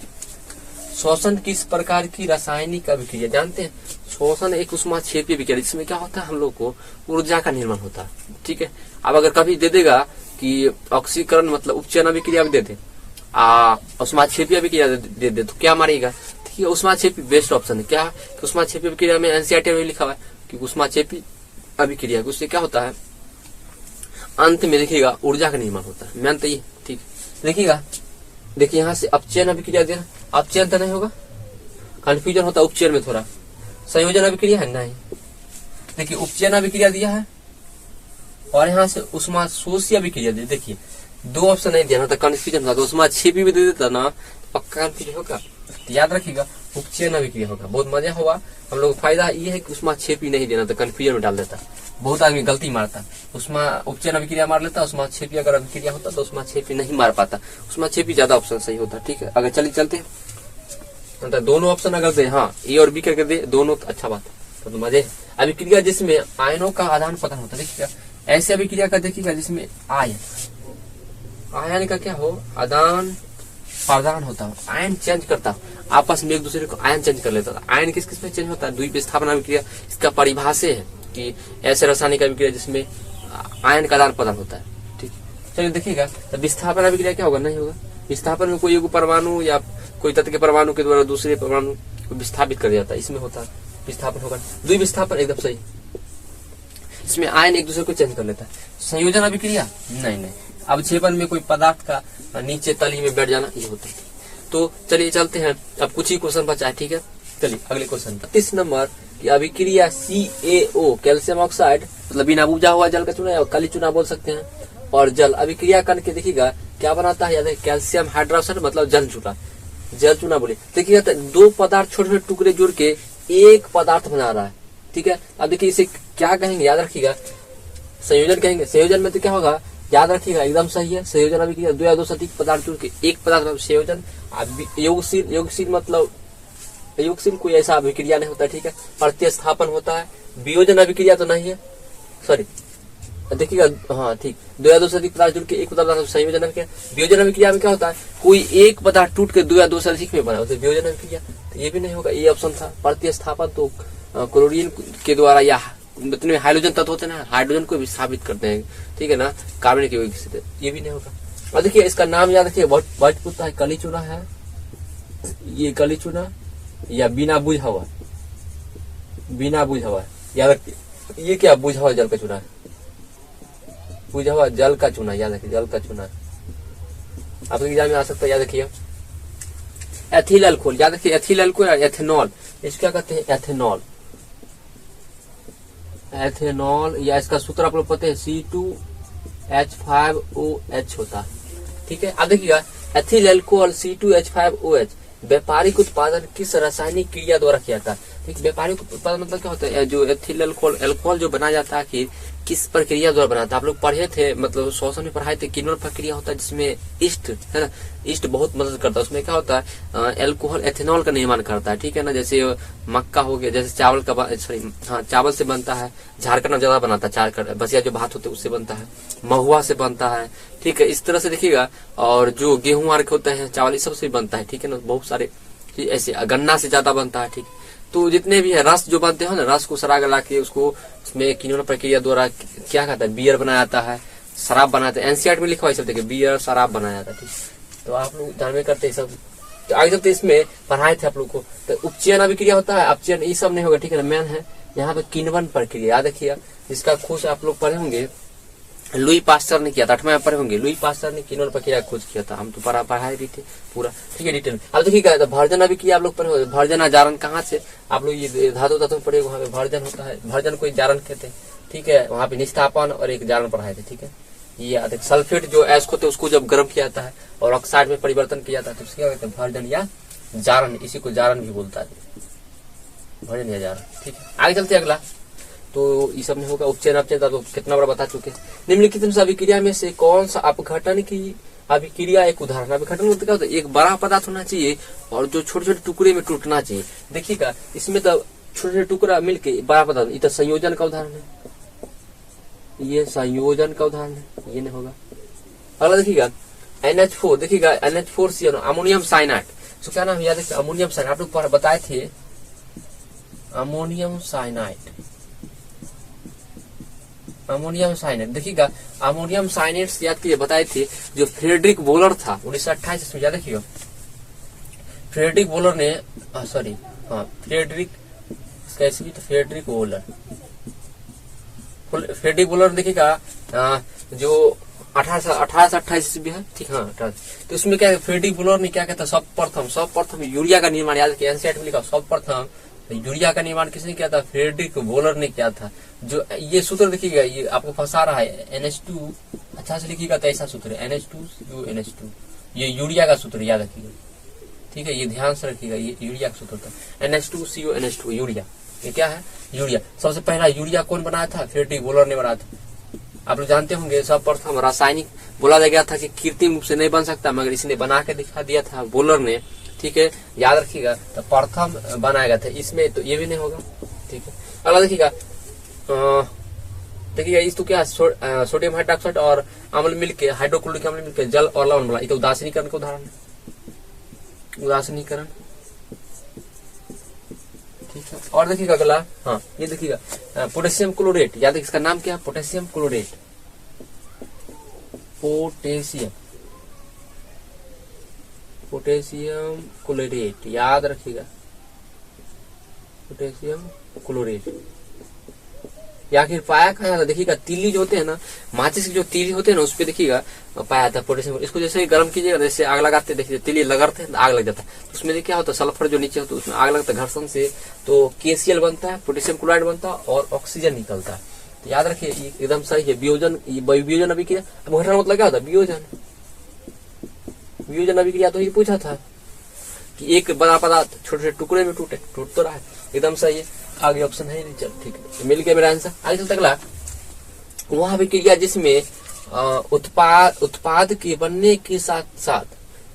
[SPEAKER 1] श्वसन किस प्रकार की रासायनिक अभिक्रिया जानते हैं। श्वसन एक उष्माक्षेपीय विक्रिया जिसमें क्या होता है, हम लोग को ऊर्जा का निर्माण होता है। ठीक है, अब अगर कभी दे देगा कि ऑक्सीकरण मतलब उपचयन अभिक्रिया भी दे दे, उष्माक्षेपीय अभिक्रिया दे दे, तो क्या मारेगा, ठीक है उष्माक्षेपी बेस्ट ऑप्शन है। क्या उष्माक्षेपी अभिक्रिया में एनसीईआरटी में लिखा हुआ है कि उष्माक्षेपी अभिक्रिया उससे क्या होता है, अंत में देखिएगा ऊर्जा का निर्माण होता है। मैं तो ये ठीक देखिएगा, देखिए यहाँ से अपचयन अभिक्रिया दे, अपचयन तो नहीं होगा, कंफ्यूजन होता है उपचयन में थोड़ा। संयोजन अभिक्रिया है नहीं, देखिए उपचयन अभिक्रिया दिया है और यहाँ से उष्माशोषी अभिक्रिया दे। देखिए दो ऑप्शन नहीं दिया ना तो कंफ्यूजन होता, तो उष्माक्षेपी भी दे देता ना पक्का कंफ्यूजन होगा। तो याद रखिएगा उपचयन अभिक्रिया होगा। बहुत मजा हुआ हम लोग, फायदा ये है कि उष्माक्षेपी नहीं देना तो कंफ्यूजन में डाल देता। बहुत आदमी गलती मारता, उपचयन अभिक्रिया मार लेता, उष्माक्षेपी अगर अभिक्रिया होता तो उष्माक्षेपी नहीं मार पाता, उष्माक्षेपी ज्यादा ऑप्शन सही होता। ठीक है, अगर चलिए चलते तो दोनों ऑप्शन अगर दे, हाँ ए और बी करके दे दोनों, तो अच्छा बात है, तो मजे। अभिक्रिया जिसमें आयनों का आदान प्रदान होता है, देखिएगा ऐसे अभिक्रिया का देखिएगा जिसमें आयन का क्या हो, आदान प्रदान होता हो, आयन चेंज करता हो, आपस में एक दूसरे को आयन चेंज कर लेता है। आयन किस किस में चेंज होता है, द्विविस्थापन अभिक्रिया इसका परिभाषा है कि ऐसे रासायनिक अभिक्रिया जिसमें आयन का आदान प्रदान होता है। ठीक, चलिए देखिएगा तो विस्थापन अभिक्रिया क्या होगा, नहीं होगा। विस्थापन में कोई एक परमाणु या कोई तत्व के परमाणु के द्वारा दूसरे परमाणु को विस्थापित कर जाता है, इसमें होता है विस्थापन होगा। द्विविस्थापन एकदम सही, इसमें आयन एक दूसरे को चेंज कर लेता है। संयोजन अभिक्रिया नहीं, अवक्षेपण में कोई पदार्थ का नीचे तली में बैठ जाना ये होता है। तो चलिए चलते हैं, अब कुछ ही क्वेश्चन बचा है। ठीक है, चलिए अगले क्वेश्चन 30 नंबर की अभिक्रिया CaO कैल्शियम ऑक्साइड मतलब बिना बुझा हुआ जल का चूना या काली चूना बोल सकते हैं, और जल अभिक्रिया करके देखिएगा क्या बनाता है, याद है कैल्शियम हाइड्रोक्साइड मतलब जल चूना बोले। देखिएगा तो दो पदार्थ छोटे छोटे टुकड़े जोड़ के एक पदार्थ बना रहा है। ठीक है, अब देखिए इसे क्या कहेंगे, याद रखिएगा संयोजन कहेंगे। संयोजन में तो क्या होगा, याद रखिएगा एकदम सही है, संयोजन अभिक्रिया दो या दो से अधिक पदार्थ जुड़ के एक पदार्थ संयोजन। योगशील मतलब योगशील कोई ऐसा अभिक्रिया नहीं होता। ठीक है, प्रतिस्थापन होता है। वियोजन अभिक्रिया तो नहीं है, सॉरी देखिएगा, हाँ ठीक, दो या दो से अधिक पदार्थ जुड़ के एक पदार्थ संयोजन अभिक्रिया। वियोजन अभिक्रिया में क्या होता है, कोई एक पदार्थ टूट के दो या दो से अधिक में बना होता है वियोजन अभिक्रिया, तो ये भी नहीं होगा, ये ऑप्शन था। प्रतिस्थापन तो क्लोरीन के द्वारा या जितने हाइड्रोजन तत्व होते हैं ना, हाइड्रोजन को विस्थापित करते हैं, ठीक है ना, कार्बन की वजह से, ये भी नहीं होगा। और देखिए इसका नाम याद रखिए, बहुत पूछता है, कली चूना है, ये कली चूना या बिना बुझा हुआ याद रखिए। ये क्या बुझा हुआ जल का चूना है, बुझा हुआ जल का चूना, याद रखिए जल का चूना आपके एग्जाम में आ सकता है, याद रखिए। एथिल अल्कोहल, याद रखिए एथिल अल्कोहल या एथेनॉल, इसको क्या कहते हैं, एथेनॉल या इसका सूत्र आप लोग पता है C2H5OH होता है। ठीक है, अब देखिएगा एथिल अल्कोहल C2H5OH व्यापारिक उत्पादन किस रासायनिक क्रिया द्वारा किया जाता है। ठीक, व्यापारिक उत्पादन मतलब क्या होता है, जो एथिल अल्कोहल जो बनाया जाता है कि किस प्रक्रिया द्वारा बनाता है। आप लोग पढ़े थे, मतलब श्वसन में पढ़ाए थे, किन्वल प्रक्रिया होता है जिसमें ईस्ट है ना, ईस्ट बहुत मदद करता है। उसमें क्या होता है, एल्कोहल एथेनॉल का निर्माण करता है। ठीक है ना, जैसे मक्का हो गया, जैसे चावल का चावल से बनता है, झारखंड में ज्यादा बनाता है, बसिया जो भात होते हैं उससे बनता है, महुआ से बनता है। ठीक है, इस तरह से देखिएगा, और जो गेहूं आर के होते हैं, चावल इस सब से बनता है। ठीक है ना, बहुत सारे ऐसे, गन्ना से ज्यादा बनता है। ठीक, तो जितने भी है रस जो बनते हैं ना, रस को सरा गला के उसको उसमें किन्वल प्रक्रिया द्वारा क्या कहता है, बियर बनाया जाता है, शराब बनाते हैं। एनसीईआरटी में लिखा हुआ है सब, देखिए बियर शराब बनाया जाता है। ठीक, तो आप लोग जानवे करते हैं सब, तो आगे चलते इसमें पढ़ाए थे आप लोग को। तो उपचयन अभिक्रिया होता है, अपचयन ये सब नहीं होगा। ठीक है ना, मेन है यहाँ पे किण्वन प्रक्रिया, याद रखिएगा, जिसका खोज आप लोग पढ़े होंगे, लुई पास्टर ने किया था, 8वें में पढ़े होंगे, लुई पास्टर ने किण्वन प्रक्रिया खोज किया था, हम तो पढ़ाए भी थे पूरा। ठीक है, डिटेल। अब देखिए भर्जन अभिक्रिया आप लोग पढ़े होंगे, भर्जन जारण कहाँ से, आप लोग ये धातु तत्व पढ़े, वहाँ पे भर्जन होता है, भर्जन को जारण कहते हैं। ठीक है, वहाँ पे निष्ठापन और एक जारण पढ़ाए थे। ठीक है, ये सल्फेट जो एस्क होते हैं उसको जब गर्म किया जाता है और ऑक्साइड में परिवर्तन किया जाता है, तो उसको क्या कहते हैं, भर्जन या जारण, इसी को जारण भी बोलता है, भर्जन या जारण। ठीक है, आगे चलते अगला, तो ये सब नहीं होगा। उपचयन अपचयन तो कितना बड़ा बता चुके हैं। निम्नलिखित में से अभिक्रिया में से कौन सा अपघटन की अभिक्रिया एक उदाहरण। अभिघटन मतलब क्या होता है, एक बड़ा पदार्थ होना चाहिए और जो छोटे छोटे टुकड़े में टूटना चाहिए। देखिएगा इसमें तो छोटे छोटे टुकड़ा मिलके बड़ा पदार्थ, ये तो संयोजन का उदाहरण है, ये संयोजन का उदाहरण है, ये नहीं होगा। अगला देखिएगा NH4, देखिएगा NH4 अमोनियम साइनाइड। तो क्या नाम याद है, अमोनियम साइनाइड आप लोग बताए थे, अमोनियम साइनाइड, अमोनियम साइनाइड। देखिएगा अमोनियम साइनाइड से याद कीजिए, बताए थे जो फ्रेडरिक बोलर था 1928 में, याद देखिएगा फ्रेडरिक बोलर ने फ्रेडरिक कैसे भी, तो फ्रेडरिक बोलर देखिएगा जो 1828 भी है, ठीक, हाँ 18। तो उसमें क्या है, फ्रेडरिक बोलर ने क्या कहता, सर्वप्रथम यूरिया का निर्माण, याद रखिए एनसीईआरटी में लिखा, सर्वप्रथम यूरिया का निर्माण किसने किया था, फ्रेडरिक बोलर ने किया था। जो ये सूत्र देखिएगा, ये आपको फंसा रहा है, NH2 अच्छा से लिखिएगा तो ऐसा सूत्र है, NH2, ये यूरिया का सूत्र याद रखिएगा, ठीक है, ये ध्यान से रखिएगा, ये यूरिया का सूत्र था, NH2CO यूरिया। ये क्या है, यूरिया। सबसे पहला यूरिया कौन बनाया था, फ्रेडरिक बोलर ने बनाया था। आप लोग जानते होंगे, सर्वप्रथम रासायनिक बोला गया था कि कृत्रिम रूप से नहीं बन सकता, मगर इसने बना के दिखा दिया था बोलर ने, ठीक है, याद रखिएगा। तो प्रथम बनाया गया था इसमें, तो ये भी नहीं होगा, ठीक है। अगला देखिएगा, देखिएगा इस तो क्या, सोडियम हाइड्रोक्साइड और अम्ल मिलके, हाइड्रोक्लोरिक अम्ल मिलके जल और लवण बना, ये तो उदासीनीकरण का उदाहरण है, उदासीनीकरण, ठीक है। और देखिएगा अगला, हाँ ये देखिएगा पोटेशियम क्लोरेट, याद है इसका नाम क्या है, पोटेशियम क्लोरेट, पोटेशियम क्लोरेट, याद रखिएगा पोटेशियम क्लोरेट। या आखिर पाया कहाँ था, देखिएगा तीली जो होते हैं ना, माचिस की जो तीली होते हैं ना, उस पर देखिएगा पाया था पोटेशियम। इसको जैसे ही गर्म कीजिएगा, जैसे आग लगाते देखिए तीली लगते हैं, आग लग जाता है, तो उसमें क्या होता है, सल्फर जो नीचे होता है उसमें आग लगता है घर्षण से, तो KCl बनता है, पोटेशियम क्लोराइड बनता है और ऑक्सीजन निकलता है। तो याद रखिए एकदम सही है। वियोजन अभिक्रिया, अपघटन मतलब क्या होता है, वियोजन अभिक्रिया। तो ये पूछा था कि एक बड़ा पदार्थ छोटे छोटे टुकड़े में टूट तो रहा है, एकदम सही है। आगे ऑप्शन है नहीं, चल ठीक है, मिल गया मेरा आंसर। आगे चलते अगला, वह अभिक्रिया जिसमें उत्पाद के बनने के साथ साथ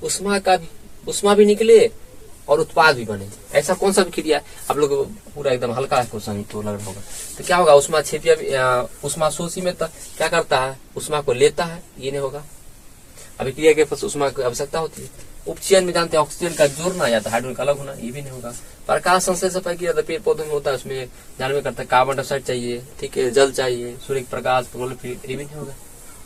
[SPEAKER 1] उष्मा भी निकले और उत्पाद भी बने, ऐसा कौन सा अभिक्रिया है। आप लोग पूरा एकदम हल्का है क्वेश्चन तो लग रहा होगा। तो क्या होगा, उष्मा शोषी में तो क्या करता है, उष्मा को लेता है, ये नहीं होगा। अभिक्रिया के पास उष्मा की आवश्यकता होती है। उपचयन में जानते हैं ऑक्सीजन का जोड़ना या तो हाइड्रोजन का अलग होना, ये भी नहीं होगा। प्रकाश संश्लेषण प्रक्रिया पेड़ पौधों में होता है, उसमें जानवर करता है, कार्बन डाइऑक्साइड चाहिए, ठीक है, जल चाहिए, सूर्य प्रकाश, ये भी नहीं होगा।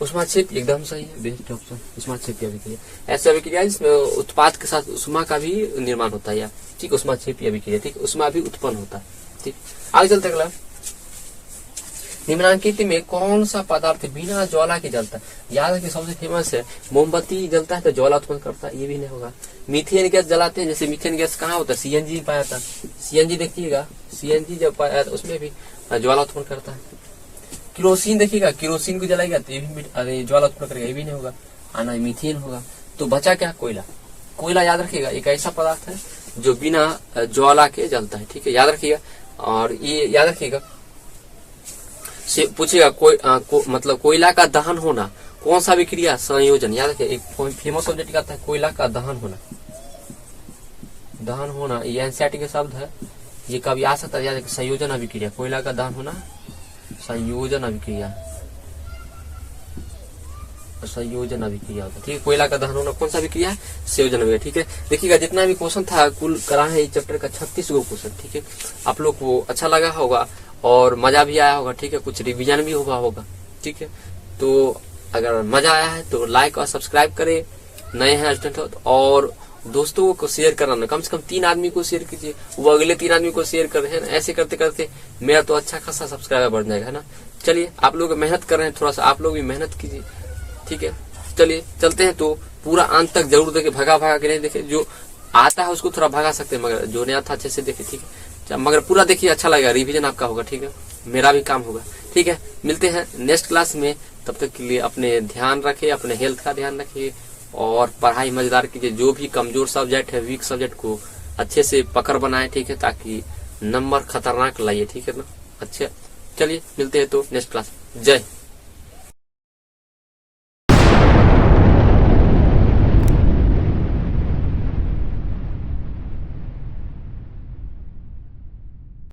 [SPEAKER 1] उष्माक्षेप एकदम सही है, बेस्ट ऑप्शन, उष्माक्षेपी अभिक्रिया। ऐसे अभिक्रिया जिसमें उत्पाद के साथ उष्मा का भी निर्माण होता है, या ठीक उष्माक्षेपी अभिक्रिया, ठीक, उष्मा भी उत्पन्न होता है, ठीक। आगे चलते अगला, निम्नांकित में कौन सा पदार्थ बिना ज्वाला के जलता है। याद है कि सबसे फेमस है, मोमबत्ती जलता है तो ज्वाला उत्पन्न करता है, ये भी नहीं होगा। मीथेन गैस जलाते हैं, जैसे मीथेन गैस कहाँ होता है, CNG पाया था, CNG देखिएगा, CNG जब पाया था उसमें भी ज्वाला उत्पन्न करता है। केरोसिन देखिएगा, केरोसिन को जलाएगा तो ये भी ज्वाला उत्पन्न करेगा, ये भी नहीं होगा, आना मीथेन होगा। तो बचा क्या, कोयला याद रखिएगा, एक ऐसा पदार्थ है जो बिना ज्वाला के जलता है, ठीक है, याद रखिएगा। और ये याद रखिएगा, पूछेगा मतलब कोयला का दहन होना कौन सा अभिक्रिया, संयोजन। याद रखिए, एक फेमस सब्जेक्ट आता है कोयला का दहन होना, ये एनसीईआरटी के शब्द है, ये कभी आ सकता है, याद रखिए, संयोजन अभिक्रिया, कोयला का दहन होना संयोजन अभिक्रिया होता है, ठीक है। कोयला का दहन होना कौन सा अभिक्रिया है, संयोजन अभिक्रिया, ठीक है। देखिएगा जितना भी क्वेश्चन था कुल करा है इस चैप्टर का 36 गो क्वेश्चन, ठीक है। आप लोग को अच्छा लगा होगा और मजा भी आया होगा, ठीक है, कुछ रिवीजन भी हुआ होगा, ठीक है। तो अगर मजा आया है तो लाइक और सब्सक्राइब करें, नए हैं स्टूडेंट हो, और दोस्तों को शेयर करना, कम से कम 3 आदमी को शेयर कीजिए, वो अगले 3 आदमी को शेयर कर रहे हैं। ऐसे करते करते मेरा तो अच्छा खासा सब्सक्राइबर बढ़ जाएगा, है ना। चलिए, आप लोग मेहनत कर रहे हैं, थोड़ा सा आप लोग भी मेहनत कीजिए, ठीक है। चलिए चलते हैं, तो पूरा अंत तक जरूर देखे, भगा के नहीं देखे, जो आता है उसको थोड़ा भगा सकते हैं, मगर जो नहीं आता अच्छे से देखे, ठीक है, मगर पूरा देखिए, अच्छा लगेगा, रिवीजन आपका होगा, ठीक है, मेरा भी काम होगा, ठीक है। मिलते हैं नेक्स्ट क्लास में, तब तक के लिए अपने ध्यान रखिए, अपने हेल्थ का ध्यान रखिए और पढ़ाई मजेदार कीजिए। जो भी कमजोर सब्जेक्ट है, वीक सब्जेक्ट को अच्छे से पकड़ बनाए, ठीक है, ताकि नंबर खतरनाक लाइए, ठीक है ना। अच्छे चलिए मिलते हैं तो नेक्स्ट क्लास। जय